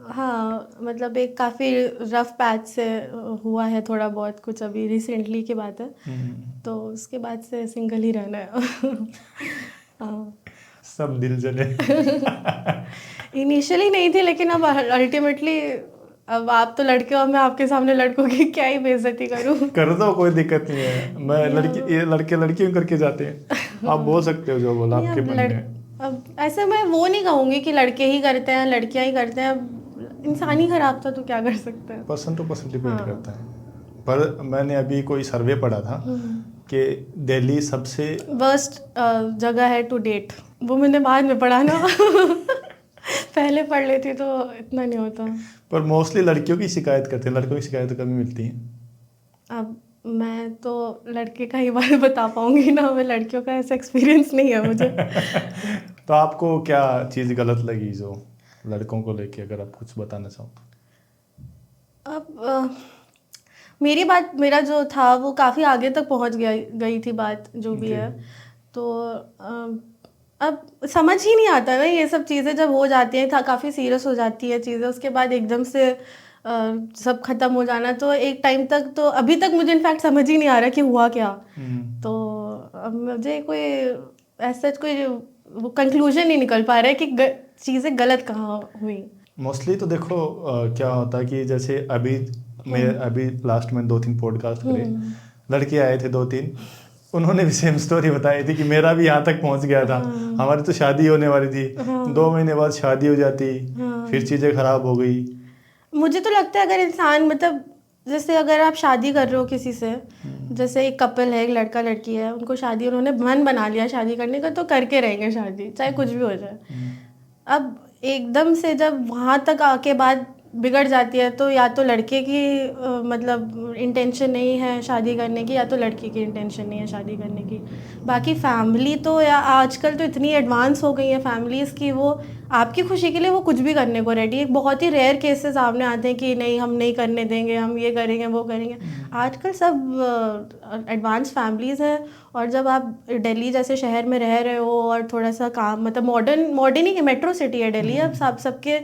हाँ, मतलब एक काफ़ी रफ पैच से हुआ है थोड़ा बहुत कुछ, अभी रिसेंटली की बात है। तो उसके बाद से सिंगल ही रहना है। हाँ, सब दिल जले। इनिशियली नहीं थी, लेकिन अब अल्टीमेटली अब आप तो लड़के हो, मैं आपके सामने लड़कों की क्या ही बेइज्जती करूं। कर दो, कोई दिक्कत नहीं है। मैं ये लड़के लड़कियों करके जाते हैं। आप बोल सकते हो जो बोला आपके मन में। अब ऐसे मैं वो नहीं कहूँगी कि लड़के ही करते हैं लड़कियां ही करते हैं, अब इंसान ही खराब था तो क्या कर सकते हैं। पर्सन टू पर्सन डिपेंड करता है। पर मैंने अभी कोई सर्वे पढ़ा था कि दिल्ली सबसे वर्स्ट जगह है टू डेट। वो मैंने बाद में पढ़ा ना। पहले पढ़ लेती तो इतना नहीं होता। पर मोस्टली लड़कियों की शिकायत करते हैं, लड़कों की शिकायत कम मिलती है। अब मैं तो लड़के का ही बात बता पाऊंगी ना, मैं लड़कियों का ऐसा एक्सपीरियंस नहीं है मुझे। तो आपको क्या चीज़ गलत लगी जो लड़कों को लेके, अगर आप कुछ बताना चाहो? अब मेरा जो था वो काफ़ी आगे तक पहुंच गई थी बात, जो भी है। तो अब समझ ही नहीं आता ना ये सब चीज़ें जब हो जाती हैं, काफ़ी सीरियस हो जाती है चीज़ें, उसके बाद एकदम से सब ख़त्म हो जाना। तो एक टाइम तक तो अभी तक मुझे इनफैक्ट समझ ही नहीं आ रहा कि हुआ क्या। तो अब मुझे कोई ऐसा कोई वो कंक्लूजन नहीं निकल पा रहा है कि चीज़ें गलत कहाँ हुई। मोस्टली तो देखो क्या होता है कि जैसे अभी लास्ट में 2-3 पॉडकास्ट करे, लड़के आए थे 2-3, उन्होंने भी सेम स्टोरी बताई थी कि मेरा भी यहाँ तक पहुँच गया था। हमारी तो शादी होने वाली थी, 2 महीने बाद शादी हो जाती, फिर चीज़ें खराब हो गई। मुझे तो लगता है अगर इंसान मतलब जैसे अगर आप शादी कर रहे हो किसी से, जैसे एक कपल है, एक लड़का लड़की है, उनको शादी, उन्होंने मन बना लिया शादी करने का, तो करके रहेंगे शादी चाहे कुछ भी हो जाए। अब एकदम से जब वहाँ तक आके बात बिगड़ जाती है, तो या तो लड़के की मतलब इंटेंशन नहीं है शादी करने की, या तो लड़की की इंटेंशन नहीं है शादी करने की। बाकी फैमिली तो या आजकल तो इतनी एडवांस हो गई है फैमिलीज़ की, वो आपकी खुशी के लिए वो कुछ भी करने को रेडी है। बहुत ही रेयर केसेस सामने आते हैं कि नहीं हम नहीं करने देंगे, हम ये करेंगे वो करेंगे। आजकल सब एडवांस फैमिलीज़ हैं, और जब आप दिल्ली जैसे शहर में रह रहे हो और थोड़ा सा काम मतलब मॉडर्न ही मेट्रो सिटी है दिल्ली, अब सबके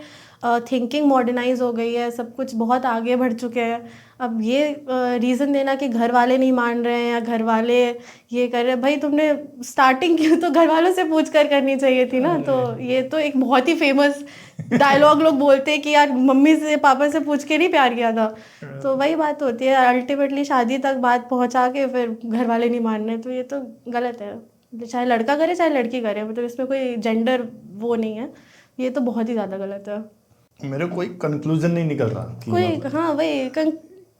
थिंकिंग मॉडर्नाइज हो गई है, सब कुछ बहुत आगे बढ़ चुके हैं। अब ये रीज़न देना कि घर वाले नहीं मान रहे हैं या घर वाले ये कर रहे हैं, भाई तुमने स्टार्टिंग की तो घर वालों से पूछ कर करनी चाहिए थी ना। तो ये तो एक बहुत ही फेमस डायलॉग लोग बोलते हैं कि यार मम्मी से पापा से पूछ के नहीं प्यार किया था। तो वही बात होती है, अल्टीमेटली शादी तक बात पहुंचा के फिर घर वाले नहीं मान रहे, तो ये तो गलत है। चाहे लड़का करे चाहे लड़की करे, मतलब इसमें कोई जेंडर वो नहीं है, ये तो बहुत ही ज़्यादा गलत है। मेरे कोई कंक्लूजन नहीं निकल रहा कि कोई मतलब, हाँ वही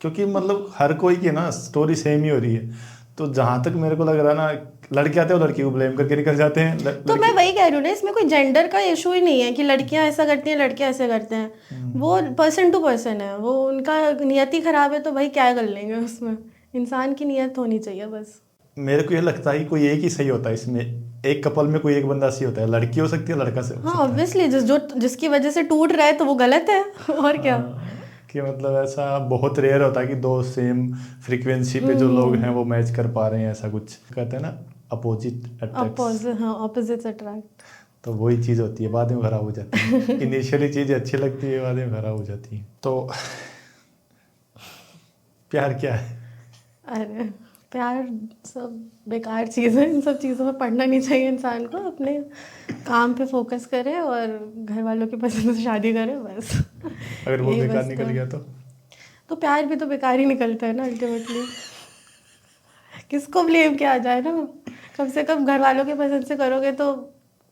क्योंकि मतलब हर कोई की ना स्टोरी सेम ही हो रही है। तो जहाँ तक मेरे को लग रहा है ना, लड़के आते हैं वो लड़की को ब्लेम करके निकल जाते हैं। तो मैं वही कह रही हूँ ना, इसमें कोई जेंडर का इशू ही नहीं है कि लड़कियां ऐसा करती हैं लड़के ऐसे करते हैं। वो पर्सन टू पर्सन है, वो उनका नियत ही खराब है तो भाई क्या कर लेंगे उसमें। इंसान की नियत होनी चाहिए बस। मेरे को ये लगता है कि कोई एक ही सही होता है इसमें, एक कपल में कोई एक बंदा सही होता है, लड़की हो सकती है लड़का से हो हाँ सकता है। ऑब्वियसली जिसकी वजह से टूट रहा है तो वो गलत है और क्या। कि मतलब ऐसा बहुत रेयर होता है कि दो सेम फ्रीक्वेंसी पे जो लोग हैं वो मैच कर पा रहे हैं, ऐसा कुछ कहते हैं ना, अपोजिट अट्रैक्ट्स। हाँ ऑपोजिट्स अट्रैक्ट। तो वही चीज़ होती है, बाद में खराब हो जाती है। इनिशियली चीज़ अच्छी लगती है, बाद में खराब हो जाती है। तो प्यार क्या है? अरे प्यार सब बेकार चीज़ है, इन सब चीज़ों में पढ़ना नहीं चाहिए इंसान को। अपने काम पे फोकस करे और घर वालों की पसंद से शादी करे बस। अगर वो यही बेकार बस निकल गया तो प्यार भी तो बेकार ही निकलता है ना अल्टीमेटली। किसको ब्लेम किया जाए ना, कम से कम घर वालों की पसंद से करोगे तो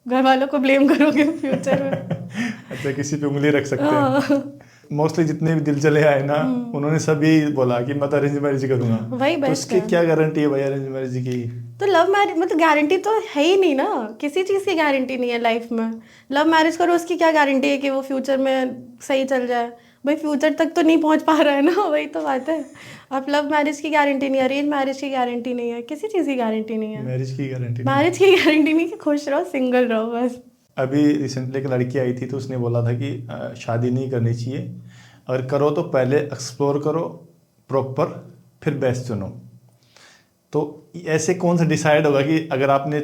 घर वालों को ब्लेम करोगे फ्यूचर में। अच्छा, किसी पे उंगली रख सकते हैं। हाँ, मोस्टली जितने भी दिल चले आए ना, उन्होंने सभी बोला कि मैं तो अरेंज मैरिज करूंगा। वही तो बेस्ट उसकी है। क्या गारंटी है भाई अरेंज मैरिज की? तो लव मैरिज मतलब गारंटी तो है ही नहीं ना, किसी चीज़ की गारंटी नहीं है लाइफ में। लव मैरिज करो उसकी क्या गारंटी है कि वो फ्यूचर में सही चल जाए? भाई फ्यूचर तक तो नहीं पहुंच पा रहा है ना, वही तो बात है। आप लव मैरिज की गारंटी नहीं, अरेंज मैरिज की गारंटी नहीं है, किसी चीज़ की गारंटी नहीं है। मैरिज की गारंटी नहीं। मैरिज की गारंटी नहीं कि खुश रहो, सिंगल रहो बस। अभी रिसेंटली एक लड़की आई थी तो उसने बोला था कि शादी नहीं करनी चाहिए, अगर करो तो पहले एक्सप्लोर करो प्रॉपर, फिर बेस्ट चुनो। तो ऐसे कौन सा डिसाइड होगा कि अगर आपने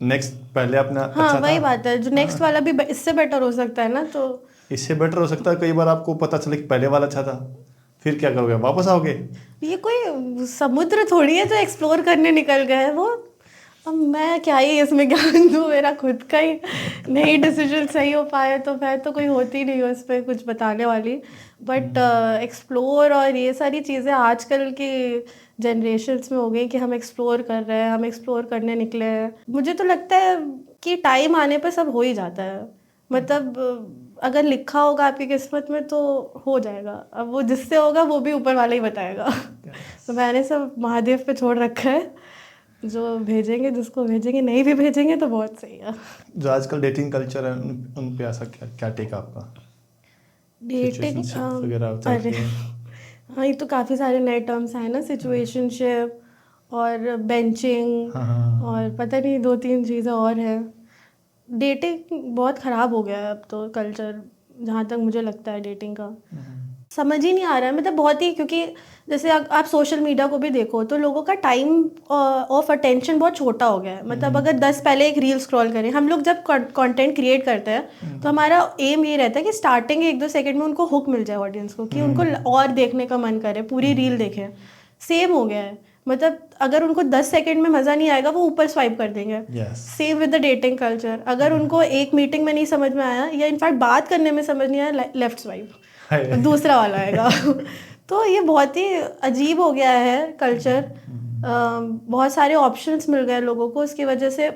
नेक्स्ट पहले अपना हाँ अच्छा वही था, बात है, जो नेक्स्ट वाला भी इससे बेटर हो सकता है ना। तो इससे बेटर हो सकता है। कई बार आपको पता चले कि पहले वाला अच्छा था, फिर क्या करोगे, वापस आओगे? ये कोई समुद्र थोड़ी है जो एक्सप्लोर करने निकल गए हैं वो। अब मैं क्या ही इसमें ज्ञान दूँ, मेरा खुद का ही नहीं डिसीजन सही हो पाया तो मैं तो कोई होती नहीं हूँ इस पर कुछ बताने वाली। बट एक्सप्लोर और ये सारी चीज़ें आजकल की जनरेशन्स में हो गई कि हम एक्सप्लोर कर रहे हैं, हम एक्सप्लोर करने निकले हैं। मुझे तो लगता है कि टाइम आने पर सब हो ही जाता है। मतलब अगर लिखा होगा आपकी किस्मत में तो हो जाएगा, अब वो जिससे होगा वो भी ऊपर वाला ही बताएगा। तो मैंने सब महादेव पे छोड़ रखा है, जो भेजेंगे जिसको भेजेंगे, नहीं भी भेजेंगे तो बहुत सही है। जो आजकल डेटिंग कल्चर है उन पे ऐसा क्या क्या टेक आपका? डेटिंग सिचुएशनशिप वगैरह चल अरे रही है। हाँ, ये तो काफ़ी सारे नए टर्म्स हैं ना, सिचुएशनशिप और बेंचिंग हाँ। और पता नहीं दो तीन चीज़ें और हैं। डेटिंग बहुत ख़राब हो गया है अब तो कल्चर, जहाँ तक मुझे लगता है डेटिंग का समझ ही नहीं आ रहा है। मतलब बहुत ही, क्योंकि जैसे आप सोशल मीडिया को भी देखो तो लोगों का टाइम ऑफ अटेंशन बहुत छोटा हो गया है। मतलब अगर 10 पहले एक रील स्क्रॉल करें, हम लोग जब कंटेंट क्रिएट करते हैं तो हमारा एम ये रहता है कि स्टार्टिंग 1-2 सेकंड में उनको हुक मिल जाए ऑडियंस को, कि उनको और देखने का मन करे, पूरी रील देखें। सेम हो गया है, मतलब अगर उनको 10 सेकंड में मज़ा नहीं आएगा वो ऊपर स्वाइप कर देंगे। Same with the dating culture, अगर उनको एक मीटिंग में नहीं समझ में आया या इनफैक्ट बात करने में समझ नहीं आया, लेफ्ट स्वाइप, दूसरा वाला आएगा। तो ये बहुत ही अजीब हो गया है कल्चर। बहुत सारे ऑप्शंस मिल गए लोगों को, उसकी वजह से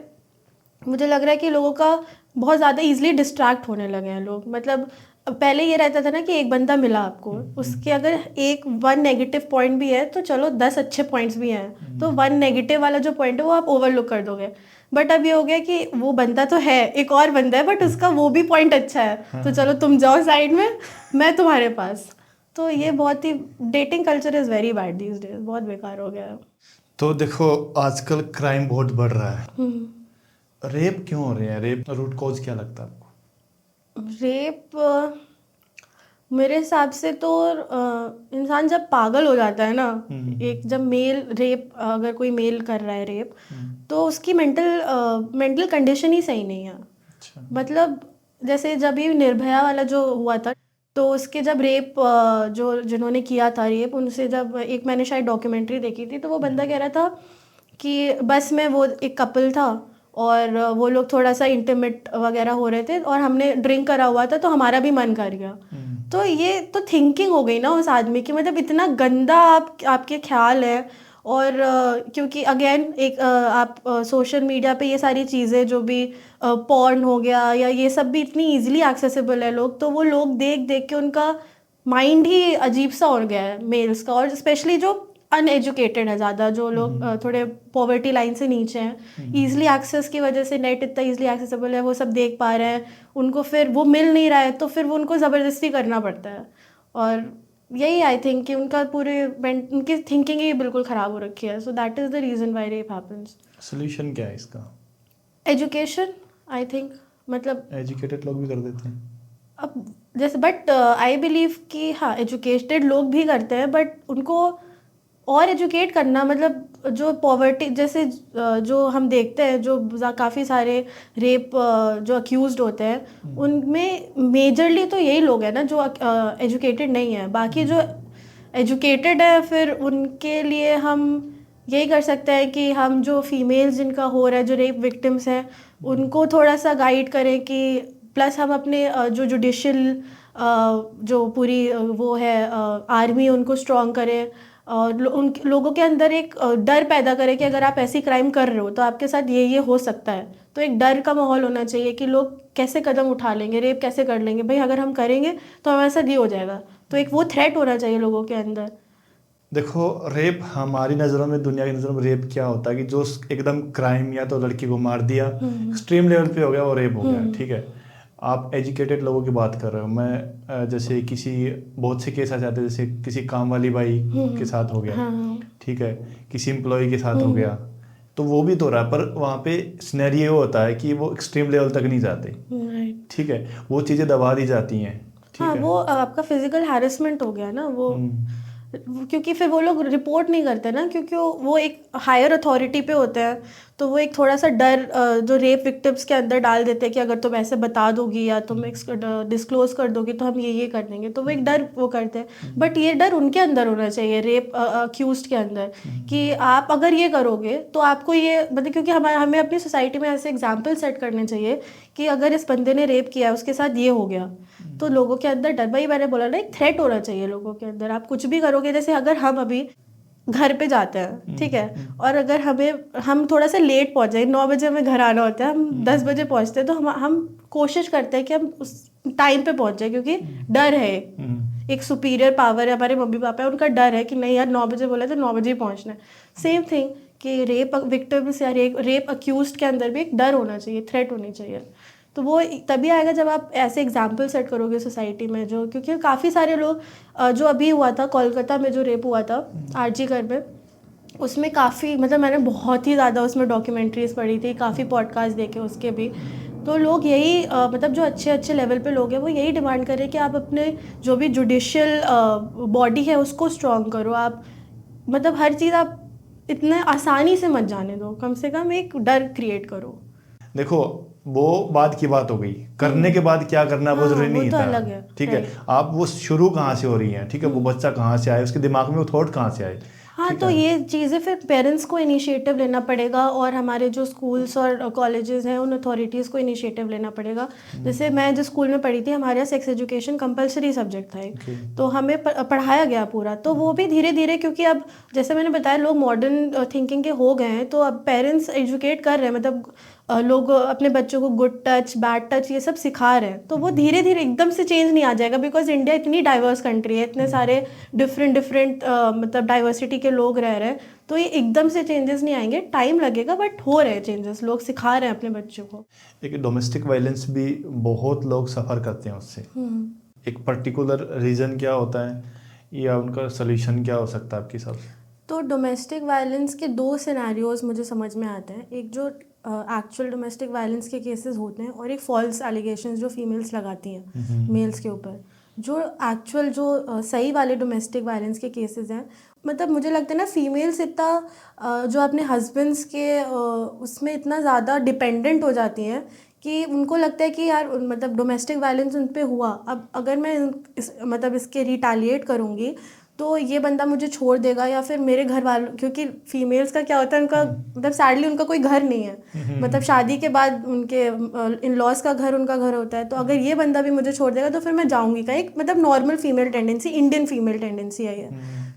मुझे लग रहा है कि लोगों का बहुत ज़्यादा इजीली डिस्ट्रैक्ट होने लगे हैं लोग। मतलब पहले ये रहता था ना कि एक बंदा मिला आपको, उसके अगर एक 1 नेगेटिव पॉइंट भी है तो चलो 10 अच्छे पॉइंट्स भी हैं, तो 1 नेगेटिव वाला जो पॉइंट है वो आप ओवरलुक कर दोगे। बट अब ये हो गया कि वो बंदा तो है, एक और बंदा है बट उसका वो भी पॉइंट अच्छा है, तो चलो तुम जाओ साइड में, मैं तुम्हारे पास। तो ये बहुत ही, dating culture is very bad these days, बहुत बेकार हो गया है। तो देखो आजकल क्राइम बहुत बढ़ रहा है, रेप क्यों हो रहे हैं? रेप रूट कॉज क्या लगता है आपको? रेप मेरे हिसाब से तो इंसान जब पागल हो जाता है ना, एक जब मेल रेप, अगर कोई मेल कर रहा है रेप, तो उसकी मेंटल कंडीशन ही सही नहीं है। अच्छा। मतलब जैसे जब ये निर्भया वाला जो हुआ था, तो उसके जब रेप जो जिन्होंने किया था रेप, उनसे जब एक मैंने शायद डॉक्यूमेंट्री देखी थी, तो वो बंदा कह रहा था कि बस में वो एक कपल था और वो लोग थोड़ा सा इंटीमेट वगैरह हो रहे थे और हमने ड्रिंक करा हुआ था तो हमारा भी मन कर गया। तो ये तो थिंकिंग हो गई ना उस आदमी की, मतलब इतना गंदा आपके ख्याल है। और क्योंकि अगेन एक आप सोशल मीडिया पे ये सारी चीज़ें जो भी पॉर्न हो गया या ये सब भी इतनी इजीली एक्सेसिबल है, लोग तो वो लोग देख देख के उनका माइंड ही अजीब सा हो गया है मेल्स का, और स्पेशली जो अनएजुकेटेड है ज़्यादा, जो लोग थोड़े पॉवर्टी लाइन से नीचे हैं, ईजिली एक्सेस की वजह से, नेट इतना ईजिली एक्सेसिबल है, वो सब देख पा रहे हैं, उनको फिर वो मिल नहीं रहा है तो फिर वो उनको ज़बरदस्ती करना पड़ता है। और यही आई थिंक कि उनका उनकी थिंकिंग ही बिल्कुल ख़राब हो रखी है, so that is the reason why rape happens. Solution क्या है इसका? एजुकेशन आई थिंक, मतलब एजुकेटेड लोग भी कर देते हैं। अब जैसे बट आई बिलीव कि हाँ एजुकेटेड लोग भी करते हैं, बट उनको और एजुकेट करना, मतलब जो पॉवर्टी जैसे जो हम देखते हैं जो काफ़ी सारे रेप जो अक्यूज्ड होते हैं उनमें मेजरली तो यही लोग हैं ना जो एजुकेटेड नहीं है। बाकी जो एजुकेटेड है फिर उनके लिए हम यही कर सकते हैं कि हम जो फीमेल्स जिनका हो रहा है, जो रेप विक्टिम्स हैं, उनको थोड़ा सा गाइड करें कि प्लस हम अपने जो जुडिशल जो पूरी वो है आर्मी उनको स्ट्रॉन्ग करें और उन लोगों के अंदर एक डर पैदा करें कि अगर आप ऐसी क्राइम कर रहे हो तो आपके साथ ये हो सकता है। तो एक डर का माहौल होना चाहिए कि लोग कैसे कदम उठा लेंगे, रेप कैसे कर लेंगे, भाई अगर हम करेंगे तो हमारे साथ ये हो जाएगा। तो एक वो थ्रेट होना चाहिए लोगों के अंदर। देखो, रेप हमारी नज़रों में, दुनिया की नज़रों में रेप क्या होता है कि जो एकदम क्राइम या तो लड़की को मार दिया, एक्सट्रीम लेवल पे हो गया वो रेप हो गया, ठीक है। आप एजुकेटेड लोगों की बात कर रहे हो, मैं जैसे किसी बहुत से केस आ जाते हैं, जैसे किसी काम वाली बाई के साथ हो गया, ठीक है, किसी एम्प्लॉय के साथ हो गया, तो वो भी तो रहा है, पर वहाँ पे सिनेरियो होता है कि वो एक्सट्रीम लेवल तक नहीं जाते, ठीक है, वो चीज़ें दबा दी जाती हैं, ठीक हाँ, है। वो आपका फिजिकल हैरेसमेंट हो गया ना वो, क्योंकि फिर वो लोग रिपोर्ट नहीं करते ना, क्योंकि वो एक हायर अथॉरिटी पे होते हैं, तो वो एक थोड़ा सा डर जो रेप विक्टिम्स के अंदर डाल देते हैं कि अगर तुम ऐसे बता दोगी या तुम डिस्क्लोज कर दोगी तो हम ये कर देंगे, तो वो एक डर वो करते हैं। बट ये डर उनके अंदर होना चाहिए, रेप अक्यूज्ड के अंदर, कि आप अगर ये करोगे तो आपको ये मतलब, क्योंकि हमें अपनी सोसाइटी में ऐसे एग्जाम्पल सेट करने चाहिए कि अगर इस बंदे ने रेप किया उसके साथ ये हो गया, तो लोगों के अंदर डर, भाई मैंने बोला ना, एक थ्रेट होना चाहिए लोगों के अंदर। आप कुछ भी करोगे, जैसे अगर हम अभी घर पे जाते हैं, ठीक है, और अगर हम थोड़ा सा लेट पहुंच जाए, 9 बजे हमें घर आना होता है, हम 10 बजे पहुंचते हैं, तो हम कोशिश करते हैं कि हम उस टाइम पे पहुंच जाए, क्योंकि डर है, एक सुपीरियर पावर है, हमारे मम्मी पापा है, उनका डर है कि नहीं यार 9 बजे बोला तो 9 बजे ही पहुंचना है। सेम थिंग कि रेप विक्टिम्स या रेप अक्यूज्ड के अंदर भी एक डर होना चाहिए, थ्रेट होनी चाहिए। तो वो तभी आएगा जब आप ऐसे एग्जाम्पल सेट करोगे सोसाइटी में, जो क्योंकि काफ़ी सारे लोग जो अभी हुआ था कोलकाता में, जो रेप हुआ था आरजी कर में, उसमें काफ़ी मतलब मैंने बहुत ही ज़्यादा उसमें डॉक्यूमेंट्रीज पढ़ी थी, काफ़ी पॉडकास्ट देखे उसके भी। तो लोग यही मतलब जो अच्छे अच्छे लेवल पे लोग हैं वो यही डिमांड कर रहे हैं कि आप अपने जो भी जुडिशियल बॉडी है उसको स्ट्रॉन्ग करो। आप मतलब हर चीज़ आप इतने आसानी से मत जाने दो, कम से कम एक डर क्रिएट करो। देखो, वो बात की बात हो गई, करने के बाद क्या करना वो जरूरी नहीं तो था, अलग है, ठीक है। आप वो शुरू कहाँ से हो रही है, ठीक है, वो बच्चा कहाँ से आए, उसके दिमाग में वो थॉट कहाँ से आए। हाँ, तो ये चीज़ें फिर पेरेंट्स को इनिशिएटिव लेना पड़ेगा, और हमारे जो स्कूल्स और कॉलेजेस हैं उन अथॉरिटीज़ को इनिशिएटिव लेना पड़ेगा। जैसे मैं जिस स्कूल में पढ़ी थी, हमारे यहाँ सेक्स एजुकेशन कंपलसरी सब्जेक्ट था एक, तो हमें पढ़ाया गया पूरा। तो वो भी धीरे धीरे, क्योंकि अब जैसे मैंने बताया लोग मॉडर्न थिंकिंग के हो गए हैं, तो अब पेरेंट्स एजुकेट कर रहे हैं, मतलब लोग अपने बच्चों को गुड टच बैड टच ये सब सिखा रहे हैं। तो वो धीरे धीरे एकदम से चेंज नहीं आ जाएगा, बिकॉज इंडिया इतनी डाइवर्स कंट्री है, इतने सारे डिफरेंट मतलब डाइवर्सिटी के लोग रह रहे हैं, तो ये एकदम से चेंजेस नहीं आएंगे, टाइम लगेगा, बट हो रहे हैं चेंजेस, लोग सिखा रहे हैं अपने बच्चों को। एक डोमेस्टिक वायलेंस भी बहुत लोग सफ़र करते हैं उससे, एक पर्टिकुलर रीज़न क्या होता है या उनका सोल्यूशन क्या हो सकता है आपके हिसाब से? तो डोमेस्टिक वायलेंस के 2 सिनेरियोज मुझे समझ में आते हैं, एक जो एक्चुअल डोमेस्टिक वायलेंस के केसेस होते हैं, और एक फॉल्स एलिगेशंस जो फीमेल्स लगाती हैं मेल्स के ऊपर। जो एक्चुअल जो सही वाले डोमेस्टिक वायलेंस के केसेस हैं, मतलब मुझे लगता है ना, फीमेल्स इतना जो अपने हस्बैंड्स के उसमें इतना ज़्यादा डिपेंडेंट हो जाती हैं कि उनको लगता है कि यार मतलब डोमेस्टिक वायलेंस उन पे हुआ, अब अगर मैं मतलब इसके रिटालिएट करूँगी तो ये बंदा मुझे छोड़ देगा, या फिर मेरे घर वालों, क्योंकि फीमेल्स का क्या होता है, उनका मतलब सैडली उनका कोई घर नहीं है, मतलब शादी के बाद उनके इन लॉज का घर उनका घर होता है, तो अगर ये बंदा भी मुझे छोड़ देगा तो फिर मैं जाऊंगी कहीं, मतलब normal female tendency, Indian female tendency है ये।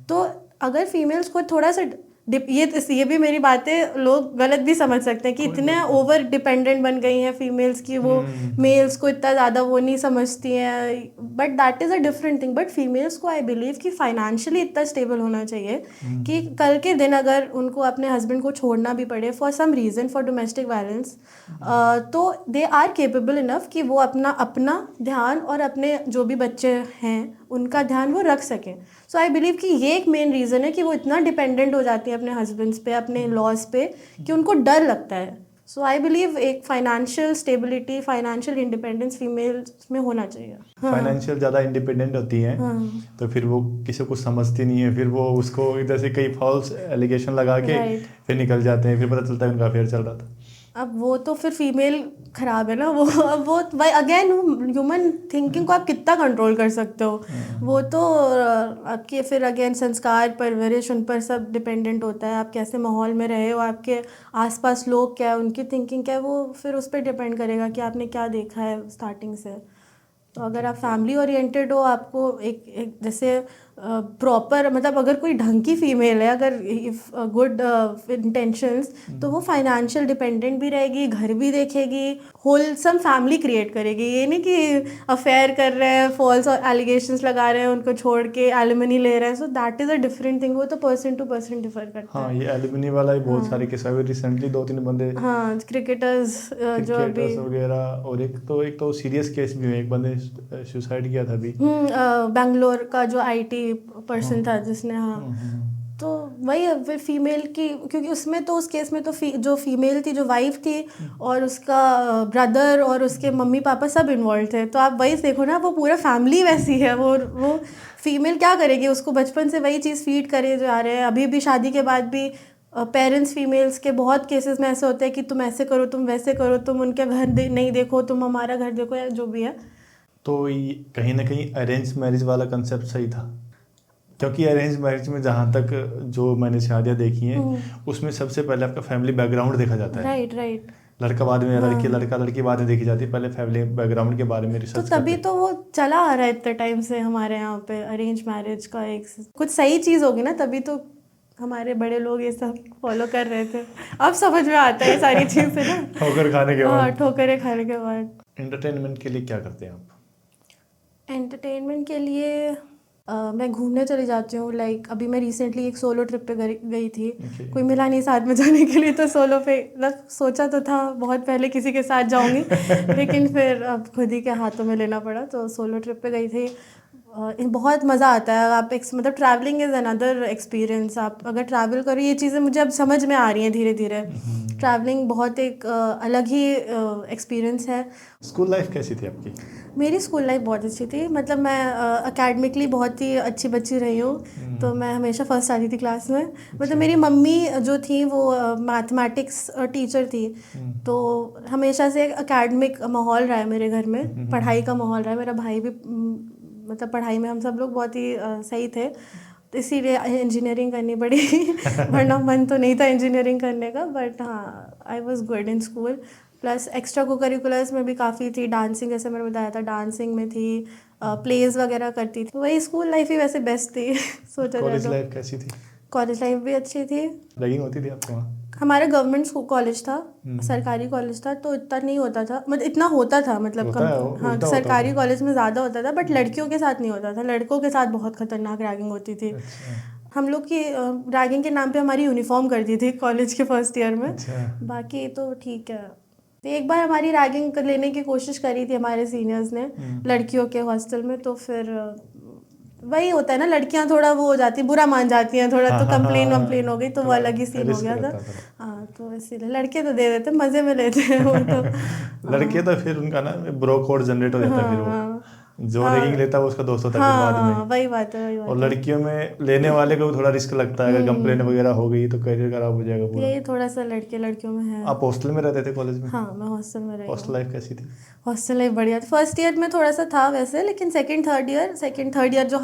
तो अगर फीमेल्स को थोड़ा सा ये भी मेरी बातें लोग गलत भी समझ सकते हैं कि इतने ओवर डिपेंडेंट बन गई हैं फीमेल्स की, वो मेल्स को इतना ज़्यादा वो नहीं समझती हैं, but that is a different thing. But females को आई बिलीव कि फाइनेंशियली इतना स्टेबल होना चाहिए कि कल के दिन अगर उनको अपने हस्बैंड को छोड़ना भी पड़े for some reason, for domestic violence, तो दे आर केपेबल इनफ कि वो अपना ध्यान और अपने जो भी बच्चे हैं उनका ध्यान वो रख सकें। सो आई बिलीव कि ये एक मेन रीज़न है कि वो इतना डिपेंडेंट हो जाती है अपने हस्बैंड्स पे, अपने लॉज पे, कि उनको डर लगता है। सो आई बिलीव एक financial stability, financial independence females में होना चाहिए। फाइनेंशियल ज़्यादा इंडिपेंडेंट होती हैं तो फिर वो किसी को समझती नहीं है, फिर वो उसको इधर से कई फॉल्स एलिगेशन लगा के फिर निकल जाते हैं, फिर पता चलता है उनका अफेयर चल रहा था। अब वो तो फिर फीमेल खराब है ना, वो अब वो भाई अगेन ह्यूमन थिंकिंग को आप कितना कंट्रोल कर सकते हो, वो तो आपके फिर अगेन संस्कार, परवरिश, उन पर सब डिपेंडेंट होता है। आप कैसे माहौल में रहे हो, आपके आसपास लोग क्या है, उनकी थिंकिंग क्या है, वो फिर उस पर डिपेंड करेगा कि आपने क्या देखा है स्टार्टिंग से। तो अगर आप फैमिली ओरिएंटेड हो, आपको एक जैसे प्रॉपर मतलब अगर कोई ढंग की फीमेल है, अगर गुड इंटेंशंस, तो वो फाइनेंशियल डिपेंडेंट भी रहेगी, घर भी देखेगी, होलसम फैमिली क्रिएट करेगी। ये नहीं कि अफेयर कर रहे हैं, फॉल्स एलिगेशंस लगा रहे हैं, उनको छोड़ के एलिमनी ले रहे हैं। So that is a different thing. वो तो पर्सन टू पर्सन डिफर करता है। हाँ, ये एलिमनी वाला ही बहुत सारे केस अभी रिसेंटली 2-3 बंदे, हाँ, क्रिकेटर्स जो अभी वगैरह, और एक तो सीरियस केस भी हुए, एक बंदे सुसाइड किया था अभी। बेंगलोर का जो आईटी पर्सन था जिसने, हाँ। तो वही फीमेल की, क्योंकि उसमें तो उस केस में तो जो फीमेल थी, जो वाइफ थी, और उसका ब्रदर और उसके मम्मी पापा सब इन्वॉल्व थे। तो आप वही देखो ना, वो पूरा फैमिली वैसी है। वो फीमेल क्या करेगी, उसको बचपन से वही चीज़ फीड करे जा रहे हैं। अभी भी शादी के बाद भी पेरेंट्स फीमेल्स के बहुत केसेस में ऐसे होते हैं कि तुम ऐसे करो, तुम वैसे करो, तुम उनके घर नहीं देखो, तुम हमारा घर देखो, या जो भी है। तो ये कहीं ना कहीं अरेंज मैरिज वाला कंसेप्ट सही था, क्योंकि अरेंज मैरिज में जहाँ तक जो मैंने शादियाँ देखी हैं उसमें सबसे पहले आपका फैमिली बैकग्राउंड देखा जाता है। राइट। लड़का बाद में, लड़की बाद में देखी जाती है, पहले फैमिली बैकग्राउंड के बारे में रिसर्च तो तभी तो वो चला आ रहा है इतने टाइम से हमारे यहाँ पे अरेंज मैरिज का एक कुछ सही चीज़ होगी ना, तभी तो हमारे बड़े लोग ये सब फॉलो कर रहे थे। अब समझ में आता है सारी चीज़ें ना, ठोकर खाने के बाद। ठोकरें खाने के बाद। एंटरटेनमेंट के लिए क्या करते हैं आप? एंटरटेनमेंट के लिए मैं घूमने चली जाती हूँ। लाइक अभी मैं रिसेंटली एक सोलो ट्रिप पे गई थी। कोई मिला नहीं साथ में जाने के लिए, तो सोलो पे मतलब सोचा तो था बहुत पहले किसी के साथ जाऊँगी लेकिन फिर अब खुद ही के हाथों में लेना पड़ा, तो सोलो ट्रिप पे गई थी। बहुत मज़ा आता है। आप मतलब ट्रैवलिंग इज़ अनदर एक्सपीरियंस। आप अगर ट्रैवल करो, ये चीज़ें मुझे अब समझ में आ रही हैं धीरे धीरे। ट्रैवलिंग बहुत एक अलग ही एक्सपीरियंस है। स्कूल लाइफ कैसी थी आपकी? मेरी स्कूल लाइफ बहुत अच्छी थी। मतलब मैं अकेडमिकली बहुत ही अच्छी बच्ची रही हूँ, तो मैं हमेशा फर्स्ट आती थी क्लास में। मतलब मेरी मम्मी जो थी वो मैथमेटिक्स टीचर थी, तो हमेशा से अकेडमिक माहौल रहा है मेरे घर में, पढ़ाई का माहौल रहा है। मेरा भाई भी मतलब पढ़ाई में हम सब लोग बहुत ही सही थे, तो इसीलिए इंजीनियरिंग करनी पड़ी वरना मन तो नहीं था इंजीनियरिंग करने का। बट हाँ, I was good in school. Plus extra को करिकुलर्स में भी काफ़ी थी। डांसिंग, जैसे मैंने बताया था, डांसिंग में थी, प्लेज वगैरह करती थी। वही स्कूल लाइफ ही वैसे बेस्ट थी सोचा जाए तो। कॉलेज लाइफ कैसी थी? कॉलेज लाइफ भी अच्छी थी। रैगिंग होती थी आपको वहाँ? हमारा गवर्नमेंट कॉलेज था, सरकारी कॉलेज था, तो इतना नहीं होता था। मतलब इतना होता था, मतलब हाँ, सरकारी कॉलेज में ज़्यादा होता था, बट लड़कियों के साथ नहीं होता था। लड़कों के साथ बहुत खतरनाक रैगिंग होती थी। हम लोग की रैगिंग के नाम पे हमारी यूनिफॉर्म कर दी थी कॉलेज के फर्स्ट ईयर में। बाकी तो ठीक है। तो एक बार हमारी रैगिंग लेने की कोशिश करी थी हमारे सीनियर्स ने लड़कियों के हॉस्टल में, तो फिर वही होता है ना, लड़कियां थोड़ा वो हो जाती, बुरा मान जाती हैं थोड़ा, तो कंप्लेन हो गई, तो वो अलग ही सीन हो गया था। हाँ, तो इसीलिए लड़के तो दे देते, मजे में लेते हैं वो तो। लड़के तो फिर उनका ना ब्रो कोड जनरेट हो जाता है, फिर वो जो रैगिंग लेता है वो उसका दोस्त होता है फिर बाद में। वही बात है। और लड़कियों में लेने वाले को थोड़ा रिस्क लगता है, अगर कंप्लेन वगैरह हो गई तो करियर खराब हो जाएगा पूरा। यही थोड़ा सा लड़कियों में है। आप हॉस्टल में रहते थे कॉलेज में? हाँ, मैं हॉस्टल में रही। हॉस्टल लाइफ कैसी थी? हॉस्टल लाइफ बढ़िया थी। फर्स्ट ईयर में थोड़ा सा था वैसे, लेकिन सेकंड थर्ड ईयर जो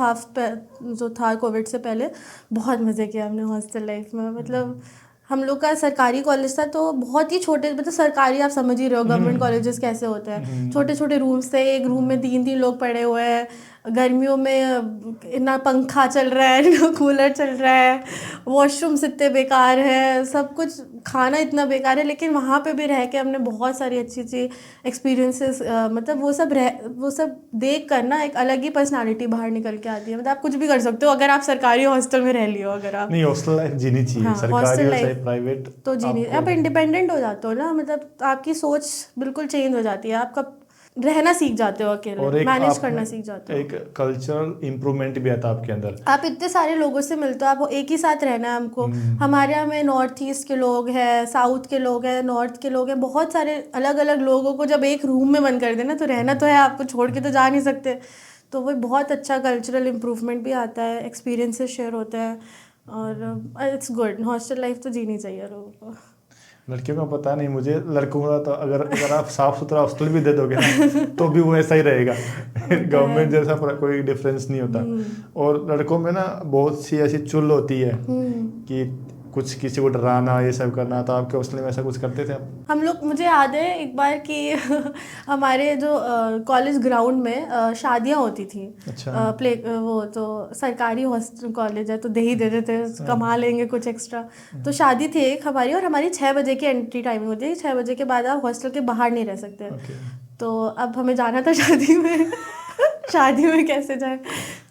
जो था कोविड से पहले, बहुत मज़े किया हमने हॉस्टल लाइफ में। मतलब हम लोग का सरकारी कॉलेज था, तो बहुत ही छोटे, मतलब सरकारी आप समझ ही रहे हो गवर्नमेंट कॉलेजेस कैसे होते हैं, छोटे छोटे रूम्स थे। एक रूम में 3 लोग पड़े हुए हैं। गर्मियों में ना पंखा चल रहा है ना कूलर चल रहा है, वॉशरूम्स इतने बेकार है, सब कुछ खाना इतना बेकार है। लेकिन वहाँ पे भी रह के हमने बहुत सारी अच्छी एक्सपीरियंसेस, मतलब वो सब देख कर ना एक अलग ही पर्सनालिटी बाहर निकल के आती है। मतलब आप कुछ भी कर सकते हो अगर आप सरकारी हॉस्टल में रह लियो। अगर आप नहीं, हॉस्टल लाइफ जीनी चाहिए। हाँ, सरकारी हो चाहे प्राइवेट, तो जीनी, आप इंडिपेंडेंट हो जाते हो ना। मतलब आपकी सोच बिल्कुल चेंज हो जाती है। आपका रहना सीख जाते हो और अकेले, एक मैनेज आप करना में सीख जाते हो। एक कल्चरल इम्प्रूवमेंट भी आता है आपके अंदर। आप इतने सारे लोगों से मिलते हो, आप एक ही साथ रहना है हमको। हमारे यहाँ में नॉर्थ ईस्ट के लोग हैं, साउथ के लोग हैं, नॉर्थ के लोग हैं, बहुत सारे अलग अलग लोगों को जब एक रूम में बंद कर देना तो रहना तो है, आपको छोड़ के तो जा नहीं सकते। तो वो बहुत अच्छा कल्चरल इम्प्रूवमेंट भी आता है, एक्सपीरियंसेस शेयर होते हैं और इट्स गुड। हॉस्टल लाइफ तो जीनी चाहिए लोगों को। लड़कियों का पता नहीं, मुझे लड़कों का तो अगर अगर आप साफ सुथरा हॉस्टल भी दे दोगे ना तो भी वो ऐसा ही रहेगा। गवर्नमेंट जैसा कोई डिफरेंस नहीं होता। और लड़कों में ना बहुत सी ऐसी चुल होती है कि कुछ किसी को डराना ये सब करना, तो आपके हॉस्टल में ऐसा कुछ करते थे आप? हम लोग, मुझे याद है एक बार कि हमारे जो कॉलेज ग्राउंड में शादियां होती थी। अच्छा। प्ले वो तो सरकारी हॉस्टल कॉलेज है तो दे ही देते थे, कमा लेंगे कुछ एक्स्ट्रा। तो शादी थी एक हमारी, और हमारी 6 बजे की एंट्री टाइमिंग होती है, 6 बजे के बाद आप हॉस्टल के बाहर नहीं रह सकते। तो अब हमें जाना था शादी में। शादी में कैसे जाए,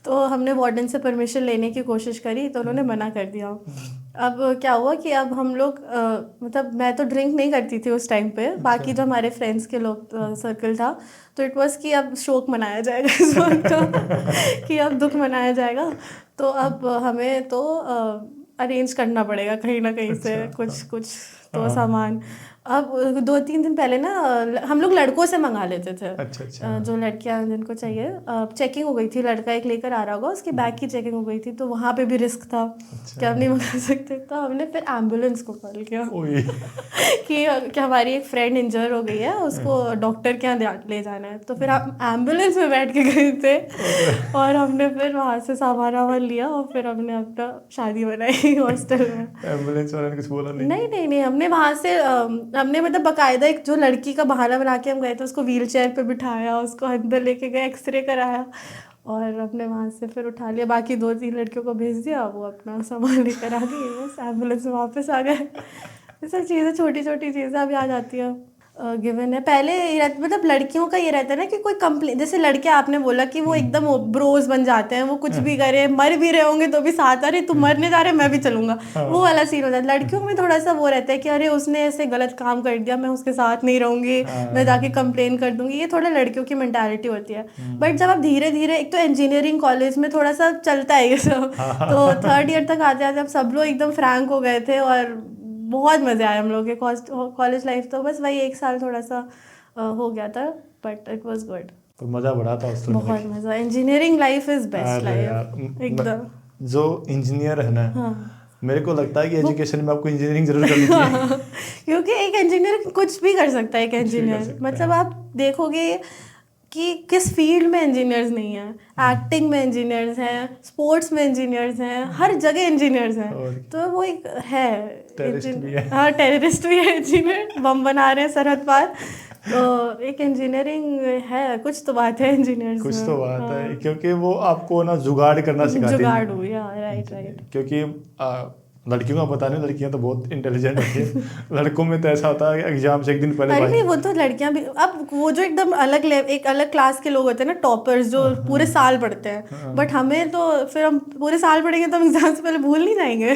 तो हमने वार्डन से परमिशन लेने की कोशिश करी तो उन्होंने मना कर दिया। अब क्या हुआ कि अब हम लोग मतलब मैं तो ड्रिंक नहीं करती थी उस टाइम पे, बाकी जो हमारे फ्रेंड्स के लोग सर्कल था, तो इट वाज कि अब शोक मनाया जाएगा इस वक्त तो, कि अब दुख मनाया जाएगा। तो अब हमें तो अरेंज करना पड़ेगा कहीं ना कहीं से कुछ कुछ तो सामान। अब 2-3 दिन पहले ना हम लोग लड़कों से मंगा लेते थे। अच्छा। जो लड़कियां जिनको चाहिए, चेकिंग हो गई थी, लड़का एक लेकर आ रहा होगा, उसके बैग की चेकिंग हो गई थी, तो वहाँ पे भी रिस्क था कि हम नहीं मंगा सकते। तो हमने फिर एम्बुलेंस को कॉल किया कि हमारी एक फ्रेंड इंजर हो गई है, उसको डॉक्टर के यहाँ ले जाना है। तो फिर हम एम्बुलेंस में बैठ के गए थे और हमने फिर वहाँ से सामान वामान लिया और फिर हमने अपना शादी बनाई हॉस्टल में। एम्बुलेंस वाले ने कुछ बोला नहीं? नहीं, हमने वहाँ से हमने मतलब बकायदा एक जो लड़की का बहाना बना के हम गए थे, उसको व्हील चेयर पे बिठाया, उसको अंदर लेके गए, एक्सरे कराया और अपने वहाँ से फिर उठा लिया। बाकी 2-3 लड़कियों को भेज दिया, वो अपना सामान लेकर आ गई, बस एम्बुलेंस में वापस आ गए। ये सब चीज़ें, छोटी छोटी चीज़ें अब याद आती है। गिवन है पहले मतलब लड़कियों का ये रहता है ना कि कोई कंप्लेन, जैसे लड़के आपने बोला कि वो एकदम ब्रोज बन जाते हैं, वो कुछ भी करे, मर भी रहे होंगे तो भी साथ, अरे तुम मरने जा रहे मैं भी चलूंगा, वो वाला सीन हो जाता है। लड़कियों में थोड़ा सा वो रहता है कि अरे उसने ऐसे गलत काम कर दिया, मैं उसके साथ नहीं रहूंगी, मैं जाके कंप्लेन कर दूंगी, ये थोड़ा लड़कियों की मेंटालिटी होती है। बट जब आप धीरे धीरे, एक तो इंजीनियरिंग कॉलेज में थोड़ा सा चलता है ये सब, तो 3rd ईयर तक आते आते अब सब लोग एकदम फ्रैंक हो गए थे और बहुत मज़े आए हम लोग के कॉलेज लाइफ। तो बस वही 1 साल थोड़ा सा हो गया था, बट इट वाज गुड। तो मज़ा बढ़ा था हॉस्टल में? बहुत मज़ा। Engineering life is best life एकदम। जो इंजीनियर है ना, मेरे को लगता है कि एजुकेशन में आपको इंजीनियरिंग जरूर करनी चाहिए। क्योंकि एक इंजीनियर कुछ भी कर सकता है। एक इंजीनियर मतलब आप देखोगे कि किस फील्ड में इंजीनियर्स नहीं हैं। एक्टिंग में इंजीनियर्स हैं, स्पोर्ट्स में इंजीनियर्स हैं, हर जगह इंजीनियर्स हैं। तो वो एक है, टेररिस्ट भी है। हाँ, टेररिस्ट भी है इंजीनियर, बम बना रहे हैं सरहद पार। तो एक इंजीनियरिंग है, कुछ तो बात है इंजीनियर्स में। कुछ तो बात है, क्योंकि वो आपको ना जुगाड़ करना सिखाते हैं। जुगाड़ हो गया, राइट। क्योंकि लड़कियों का पता नहीं, लड़कियां तो बहुत इंटेलिजेंट होती है। लड़कों में तो ऐसा होता है कि एग्जाम से एक दिन पहले। अरे नहीं, वो तो लड़कियां भी, अब वो जो एकदम एक अलग क्लास के लोग होते हैं ना, टॉपर्स, जो पूरे साल पढ़ते हैं। बट हमें तो फिर हम पूरे साल पढ़ेंगे तो हम एग्जाम से पहले भूल नहीं जाएंगे।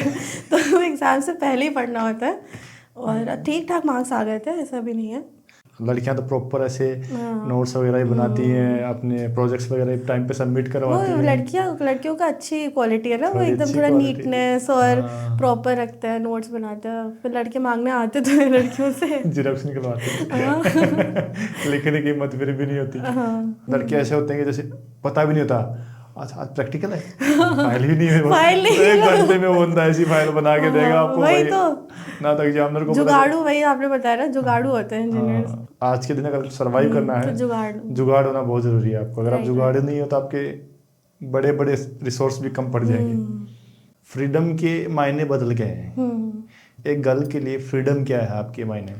तो एग्जाम से पहले ही पढ़ना होता है और ठीक ठाक मार्क्स आ गए थे, ऐसा भी नहीं है। लड़कियां तो प्रॉपर ऐसे नोट्स वगैरह ही बनाती हैं, अपने प्रोजेक्ट्स वगैरह टाइम पे सबमिट करवाती हैं। लड़कियों का अच्छी क्वालिटी है ना, वो एकदम थोड़ा नीटनेस और प्रॉपर रखते हैं, नोट्स बनाते हैं। फिर लड़के मांगने आते तो है लड़कियों से, जेरॉक्स निकलवाते हैं। लिखने की हिम्मत फिर भी नहीं होती। लड़के ऐसे होते हैं कि जैसे पता भी नहीं होता, अच्छा आज प्रैक्टिकल है, फाइल ही नहीं है, फाइल नहीं, 1 घंटे में वो बंदा ऐसी फाइल बना के देगा आपको। वही तो ना तो एग्जामिनर को जुगाड़ू, वही आपने बताया ना, जुगाड़ू होते हैं इंजीनियर्स। आज के दिन अगर सर्वाइव करना है तो जुगाड़ होना बहुत जरूरी है आपको। अगर आप जुगाड़ नहीं हो तो आपके बड़े बड़े रिसोर्स भी कम पड़ जाएंगे। फ्रीडम के मायने बदल गए हैं। एक गर्ल के लिए फ्रीडम क्या है आपके मायने?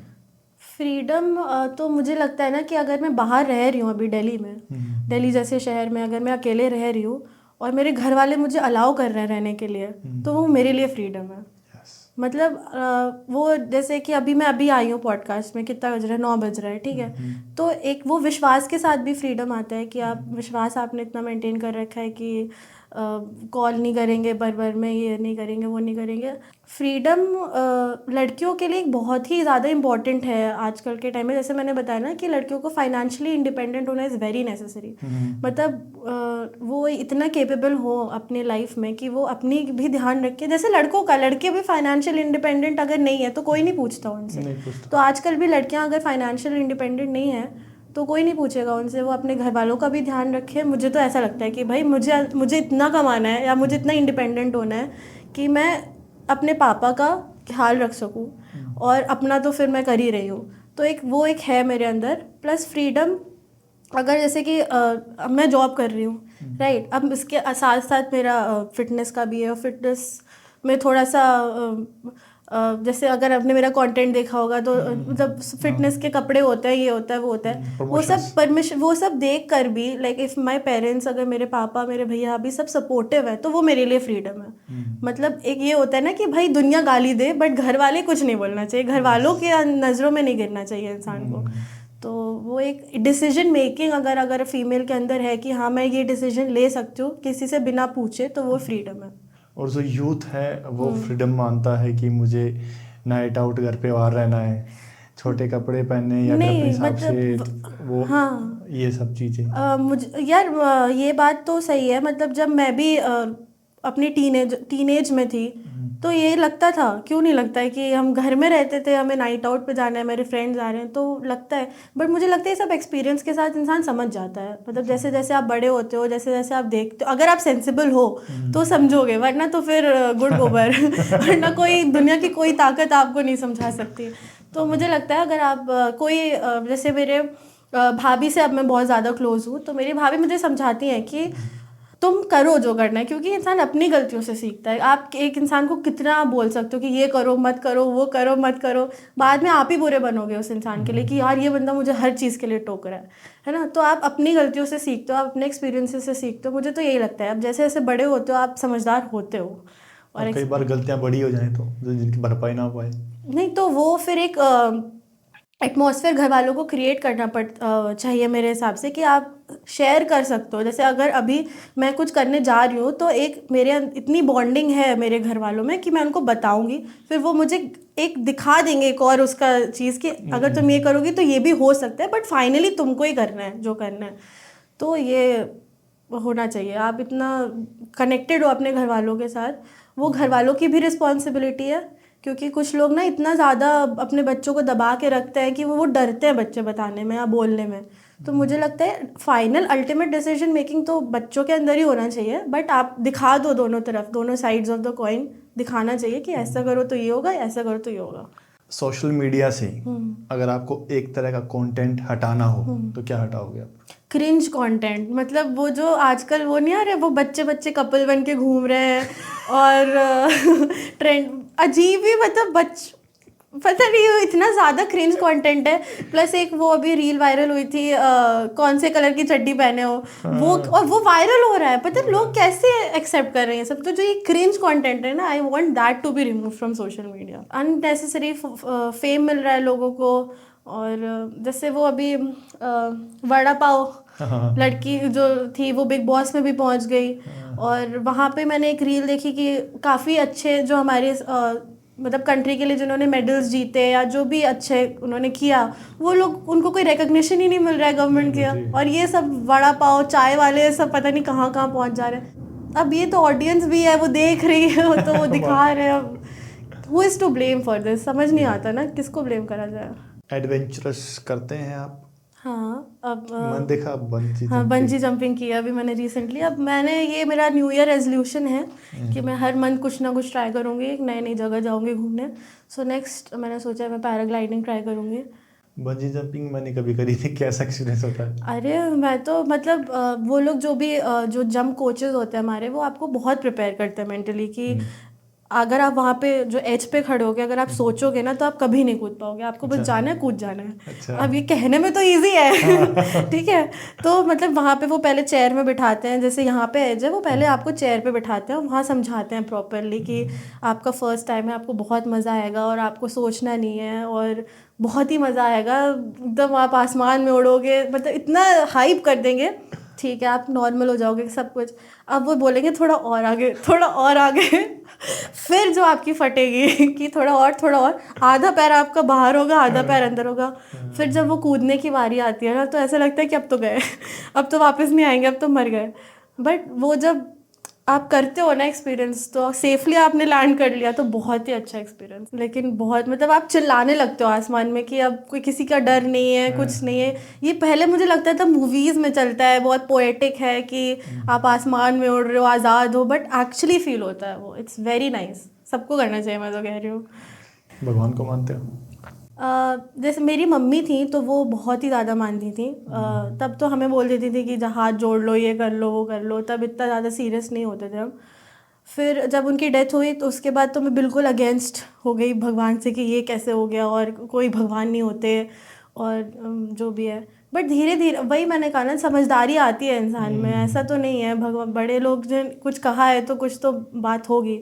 फ्रीडम तो मुझे लगता है ना कि अगर मैं बाहर रह रही हूँ अभी दिल्ली में, दिल्ली जैसे शहर में अगर मैं अकेले रह रही हूँ और मेरे घर वाले मुझे अलाउ कर रहे हैं रहने के लिए, तो वो मेरे लिए फ्रीडम है। मतलब वो जैसे कि अभी आई हूँ पॉडकास्ट में, कितना बज रहा है, 9 बज रहा है, ठीक है। तो एक वो विश्वास के साथ भी फ्रीडम आता है कि आप विश्वास आपने इतना मेंटेन कर रखा है कि कॉल नहीं करेंगे भर में, ये नहीं करेंगे, वो नहीं करेंगे। फ्रीडम लड़कियों के लिए बहुत ही ज़्यादा इम्पॉर्टेंट है आजकल के टाइम में। जैसे मैंने बताया ना कि लड़कियों को फाइनेंशियली इंडिपेंडेंट होना इज़ वेरी नेसेसरी। मतलब वो इतना केपेबल हो अपनी लाइफ में कि वो अपनी भी ध्यान रखे। जैसे लड़कों का, लड़के भी फाइनेंशियल इंडिपेंडेंट अगर नहीं है तो कोई नहीं पूछता उनसे। तो आजकल भी लड़कियां अगर फाइनेंशियल इंडिपेंडेंट नहीं है तो कोई नहीं पूछेगा उनसे। वो अपने घर वालों का भी ध्यान रखे। मुझे तो ऐसा लगता है कि भाई मुझे इतना कमाना है या मुझे इतना इंडिपेंडेंट होना है कि मैं अपने पापा का ख्याल रख सकूं, और अपना तो फिर मैं कर ही रही हूँ। तो एक है मेरे अंदर। प्लस फ्रीडम, अगर जैसे कि अब मैं जॉब कर रही हूँ, राइट, अब इसके साथ साथ मेरा फिटनेस का भी है। और फिटनेस में थोड़ा सा जैसे अगर आपने मेरा कंटेंट देखा होगा तो मतलब फिटनेस के कपड़े होते हैं, ये होता है, वो होता है, वो सब परमिशन, वो सब देख कर भी लाइक इफ़ माय पेरेंट्स, अगर मेरे पापा मेरे भैया अभी सब सपोर्टिव है तो वो मेरे लिए फ्रीडम है। मतलब एक ये होता है ना कि भाई दुनिया गाली दे बट घर वाले कुछ नहीं बोलना चाहिए, घर वालों के नज़रों में नहीं गिरना चाहिए इंसान को। तो वो एक डिसीजन मेकिंग अगर फीमेल के अंदर है कि हाँ मैं ये डिसीजन ले सकती हूँ किसी से बिना पूछे, तो वो फ्रीडम है। और जो यूथ है वो फ्रीडम मानता है कि मुझे नाइट आउट घर पे बाहर रहना है, छोटे कपड़े पहनने या फिर अपने हिसाब से वो, हाँ, ये सब चीज़ें मुझे यार ये बात तो सही है। मतलब जब मैं भी अपनी टीनेज में थी तो ये लगता था, क्यों नहीं लगता है कि हम घर में रहते थे, हमें नाइट आउट पे जाना है, मेरे फ्रेंड्स आ रहे हैं, तो लगता है। बट मुझे लगता है सब एक्सपीरियंस के साथ इंसान समझ जाता है। मतलब जैसे जैसे आप बड़े होते हो, जैसे जैसे आप देखते हो, अगर आप सेंसिबल हो तो समझोगे, वरना तो फिर गुड गोबर वरना कोई दुनिया की कोई ताकत आपको नहीं समझा सकती। तो मुझे लगता है अगर आप जैसे मेरे भाभी से अब मैं बहुत ज़्यादा क्लोज हूँ, तो मेरी भाभी मुझे समझाती हैं कि तुम करो जो करना है, क्योंकि इंसान अपनी गलतियों से सीखता है। आप एक इंसान को कितना बोल सकते हो कि ये करो मत करो, वो करो मत करो, बाद में आप ही बुरे बनोगे उस इंसान के लिए कि यार ये बंदा मुझे हर चीज़ के लिए टोक रहा है ना। तो आप अपनी गलतियों से सीखते हो, आप अपने एक्सपीरियंसेस से सीखते हो। मुझे तो यही लगता है, अब जैसे जैसे बड़े होते हो आप समझदार होते हो। और कई बार गलतियाँ बड़ी हो जाएं तो जिनकी भरपाई ना हो पाए, नहीं तो वो फिर एक एटमॉस्फेयर घर वालों को क्रिएट करना चाहिए मेरे हिसाब से, कि आप शेयर कर सकते हो। जैसे अगर अभी मैं कुछ करने जा रही हूँ तो एक मेरे इतनी बॉन्डिंग है मेरे घर वालों में कि मैं उनको बताऊंगी, फिर वो मुझे एक दिखा देंगे एक और उसका चीज़ कि अगर तुम ये करोगी तो ये भी हो सकता है, बट फाइनली तुमको ही करना है जो करना है। तो ये होना चाहिए, आप इतना कनेक्टेड हो अपने घर वालों के साथ। वो घर वालों की भी रिस्पॉन्सिबिलिटी है, क्योंकि कुछ लोग ना इतना ज़्यादा अपने बच्चों को दबा के रखते हैं कि वो डरते हैं बच्चे बताने में या बोलने में। तो मुझे लगता है फाइनल अल्टीमेट डिसीजन मेकिंग तो बच्चों के अंदर ही होना चाहिए, बट आप दिखा दो दोनों तरफ, दोनों साइड्स ऑफ द कॉइन दिखाना चाहिए कि ऐसा करो तो ये होगा, ऐसा करो तो ये होगा। सोशल मीडिया से अगर आपको एक तरह का कंटेंट हटाना हो तो क्या हटाओगे आप? क्रिंज कंटेंट, मतलब वो जो आजकल वो नहीं आ रहे, वो बच्चे कपल बन के घूम रहे हैं और ट्रेंड अजीब ही, मतलब पता नहीं इतना ज़्यादा क्रिंज कंटेंट है। प्लस एक वो अभी रील वायरल हुई थी, कौन से कलर की चड्डी पहने हो, वो, और वो वायरल हो रहा है। पता नहीं लोग कैसे एक्सेप्ट कर रहे हैं सब। तो जो ये क्रिंज कंटेंट है ना, I want that to be remove from social media. Unnecessary fame मिल रहा है लोगों को। और जैसे वो अभी वड़ा पाव लड़की जो थी वो बिग बॉस में भी पहुंच गई, और वहाँ पे मैंने एक रील देखी कि काफ़ी अच्छे जो हमारे मतलब कंट्री के लिए जिन्होंने मेडल्स जीते या जो भी अच्छे उन्होंने किया, वो लोग, उनको कोई रिकग्निशन ही नहीं मिल रहा है गवर्नमेंट के। और ये सब वड़ा पाव चाय वाले सब पता नहीं कहाँ कहाँ पहुँच जा रहे हैं। अब ये तो ऑडियंस भी है, वो देख रही है तो वो दिखा रहे हैं। अब who is to blame for this, समझ नहीं आता ना किसको ब्लेम करा जाए। एडवेंचरस करते हैं आप? हाँ, अब मैंने देखा बंजी जंपिंग किया अभी मैंने रिसेंटली। अब मैंने, ये मेरा न्यू ईयर रेजोल्यूशन है कि मैं हर मंथ कुछ ना कुछ ट्राई करूँगी, एक नई नई जगह जाऊँगी घूमने। सो नेक्स्ट मैंने सोचा है मैं पैराग्लाइडिंग ट्राई करूँगी। बंजी जंपिंग मैंने कभी करी थी, कैसा एक्सपीरियंस होता है? अरे मैं तो मतलब वो लोग जो भी जो जंप कोचेस होते हैं हमारे, वो आपको बहुत प्रिपेयर करते हैं मेंटली कि अगर आप वहाँ पे जो एज पे खड़े होगे, अगर आप सोचोगे ना तो आप कभी नहीं कूद पाओगे, आपको बस जाना है, कूद जाना है। अच्छा। अब ये कहने में तो इजी है ठीक है। तो मतलब वहाँ पे वो पहले चेयर में बिठाते हैं, जैसे यहाँ पे एज है, वो पहले आपको चेयर पे बिठाते हैं, वहाँ समझाते हैं प्रॉपरली कि आपका फर्स्ट टाइम है, आपको बहुत मज़ा आएगा और आपको सोचना नहीं है और बहुत ही मज़ा आएगा, एकदम आप आसमान में उड़ोगे, मतलब इतना हाइप कर देंगे ठीक है आप नॉर्मल हो जाओगे सब कुछ। अब वो बोलेंगे थोड़ा और आगे, थोड़ा और आगे फिर जो आपकी फटेगी कि थोड़ा और, आधा पैर आपका बाहर होगा, आधा पैर अंदर होगा। फिर जब वो कूदने की बारी आती है ना, तो ऐसा लगता है कि अब तो गए अब तो वापस नहीं आएंगे, अब तो मर गए। बट वो जब आप करते हो ना एक्सपीरियंस, तो सेफली आपने लैंड कर लिया तो बहुत ही अच्छा एक्सपीरियंस। लेकिन बहुत मतलब आप चिल्लाने लगते हो आसमान में कि अब कोई किसी का डर नहीं है, कुछ नहीं है। ये पहले मुझे लगता था मूवीज़ में चलता है, बहुत पोएटिक है कि आप आसमान में उड़ रहे हो, आज़ाद हो, बट एक्चुअली फील होता है वो। इट्स वेरी नाइस, सबको करना चाहिए, मैं तो कह रही हूँ। भगवान को मानते हो? जैसे मेरी मम्मी थी तो वो बहुत ही ज़्यादा मानती थी। तब तो हमें बोल देती थी कि हाथ जोड़ लो, ये कर लो, वो कर लो, तब इतना ज़्यादा सीरियस नहीं होते थे हम। फिर जब उनकी डेथ हुई तो उसके बाद तो मैं बिल्कुल अगेंस्ट हो गई भगवान से कि ये कैसे हो गया और कोई भगवान नहीं होते और जो भी है। बट धीरे धीरे वही मैंने कहा ना, समझदारी आती है इंसान में। ऐसा तो नहीं है भगवान, बड़े लोग ने कुछ कहा है तो कुछ तो बात होगी।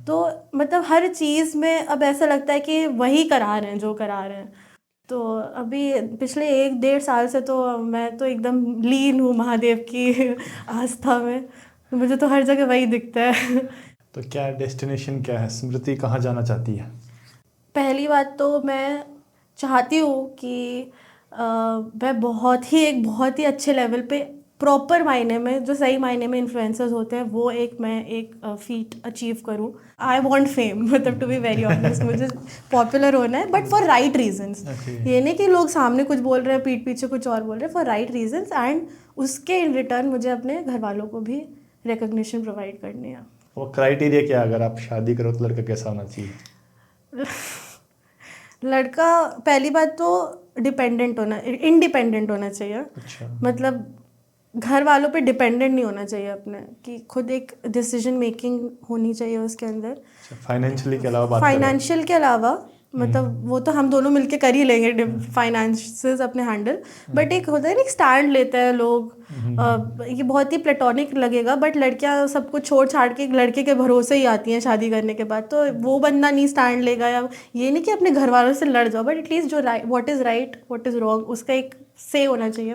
तो मतलब हर चीज़ में अब ऐसा लगता है कि वही करा रहे हैं जो करा रहे हैं। तो अभी पिछले 1-1.5 साल से तो मैं तो एकदम लीन हूँ महादेव की आस्था में। तो मुझे तो हर जगह वही दिखता है तो क्या डेस्टिनेशन क्या है, स्मृति कहाँ जाना चाहती है? पहली बात तो मैं चाहती हूँ कि मैं बहुत ही अच्छे लेवल पे, प्रॉपर मायने में, जो सही मायने में इन्फ्लुएंसर्स होते हैं, वो मैं एक फीट अचीव करूँ। आई वांट फेम, मतलब टू बी वेरी ऑनेस्ट, मुझे पॉपुलर होना है, बट फॉर राइट रीजंस। ये नहीं कि लोग सामने कुछ बोल रहे हैं, पीठ पीछे कुछ और बोल रहे हैं, फॉर राइट रीजंस। एंड उसके इन रिटर्न मुझे अपने घर वालों को भी रिकग्निशन प्रोवाइड करनी है। वो क्राइटेरिया क्या, अगर आप शादी करो तो लड़का कैसा होना चाहिए? लड़का पहली बात तो इंडिपेंडेंट होना चाहिए। अच्छा। मतलब घर वालों पे डिपेंडेंट नहीं होना चाहिए अपने, कि खुद एक डिसीजन मेकिंग होनी चाहिए उसके अंदर। फाइनेंशियली के अलावा बात करें? फाइनेंशियल के अलावा मतलब वो तो हम दोनों मिलके कर ही लेंगे फाइनेंसेस अपने हैंडल। बट एक होता है ना, एक स्टैंड लेते हैं लोग। ये बहुत ही प्लेटोनिक लगेगा, बट लड़कियां सब कुछ छोड़ छाड़ के एक लड़के के भरोसे ही आती हैं शादी करने के बाद। तो वो बंदा नहीं स्टैंड लेगा, या ये नहीं कि अपने घर वालों से लड़ जाओ, बट एटलीस्ट जो what is right what is wrong उसका एक से होना चाहिए।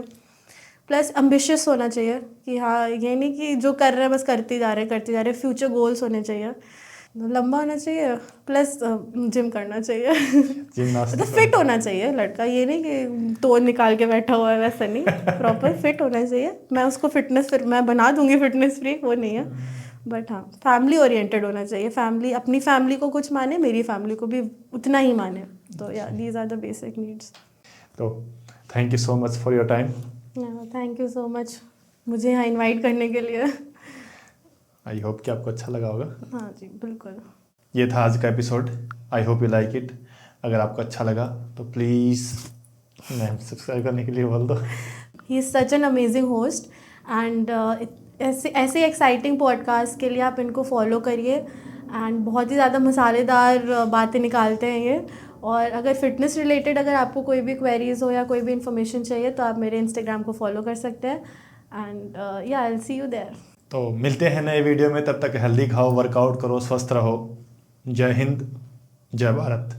प्लस एम्बिशियस होना चाहिए कि हाँ, ये नहीं कि जो कर रहे हैं बस करते जा रहे। फ्यूचर गोल्स होने चाहिए, लंबा होना चाहिए, प्लस जिम करना चाहिए तो फिट होना चाहिए लड़का। ये नहीं कि तोड़ निकाल के बैठा हुआ है, वैसा नहीं, प्रॉपर फिट होना चाहिए। मैं उसको मैं बना दूंगी फिटनेस फ्रीक, वो नहीं है। बट हाँ, फैमिली ओरिएंटेड होना चाहिए। फैमिली अपनी फैमिली को कुछ माने, मेरी फैमिली को भी उतना ही माने। तो या these are the basic needs. तो thank you so much for your time. Thank you so much मुझे यहाँ इनवाइट करने के लिए। आई होप कि आपको अच्छा लगा होगा। हाँ जी, बिल्कुल। ये था आज का episode. I hope you like it. अगर आपको अच्छा लगा तो प्लीज़ मैम सब्सक्राइब करने के लिए बोल दो। He is such an amazing host and ऐसे एक्साइटिंग पॉडकास्ट के लिए आप इनको फॉलो करिए। एंड बहुत ही ज़्यादा मसालेदार बातें निकालते हैं ये। और अगर फिटनेस रिलेटेड अगर आपको कोई भी क्वेरीज हो या कोई भी इन्फॉर्मेशन चाहिए तो आप मेरे इंस्टाग्राम को फॉलो कर सकते हैं। एंड या I will see you there. तो मिलते हैं नए वीडियो में, तब तक हेल्दी खाओ, वर्कआउट करो, स्वस्थ रहो। जय हिंद, जय भारत।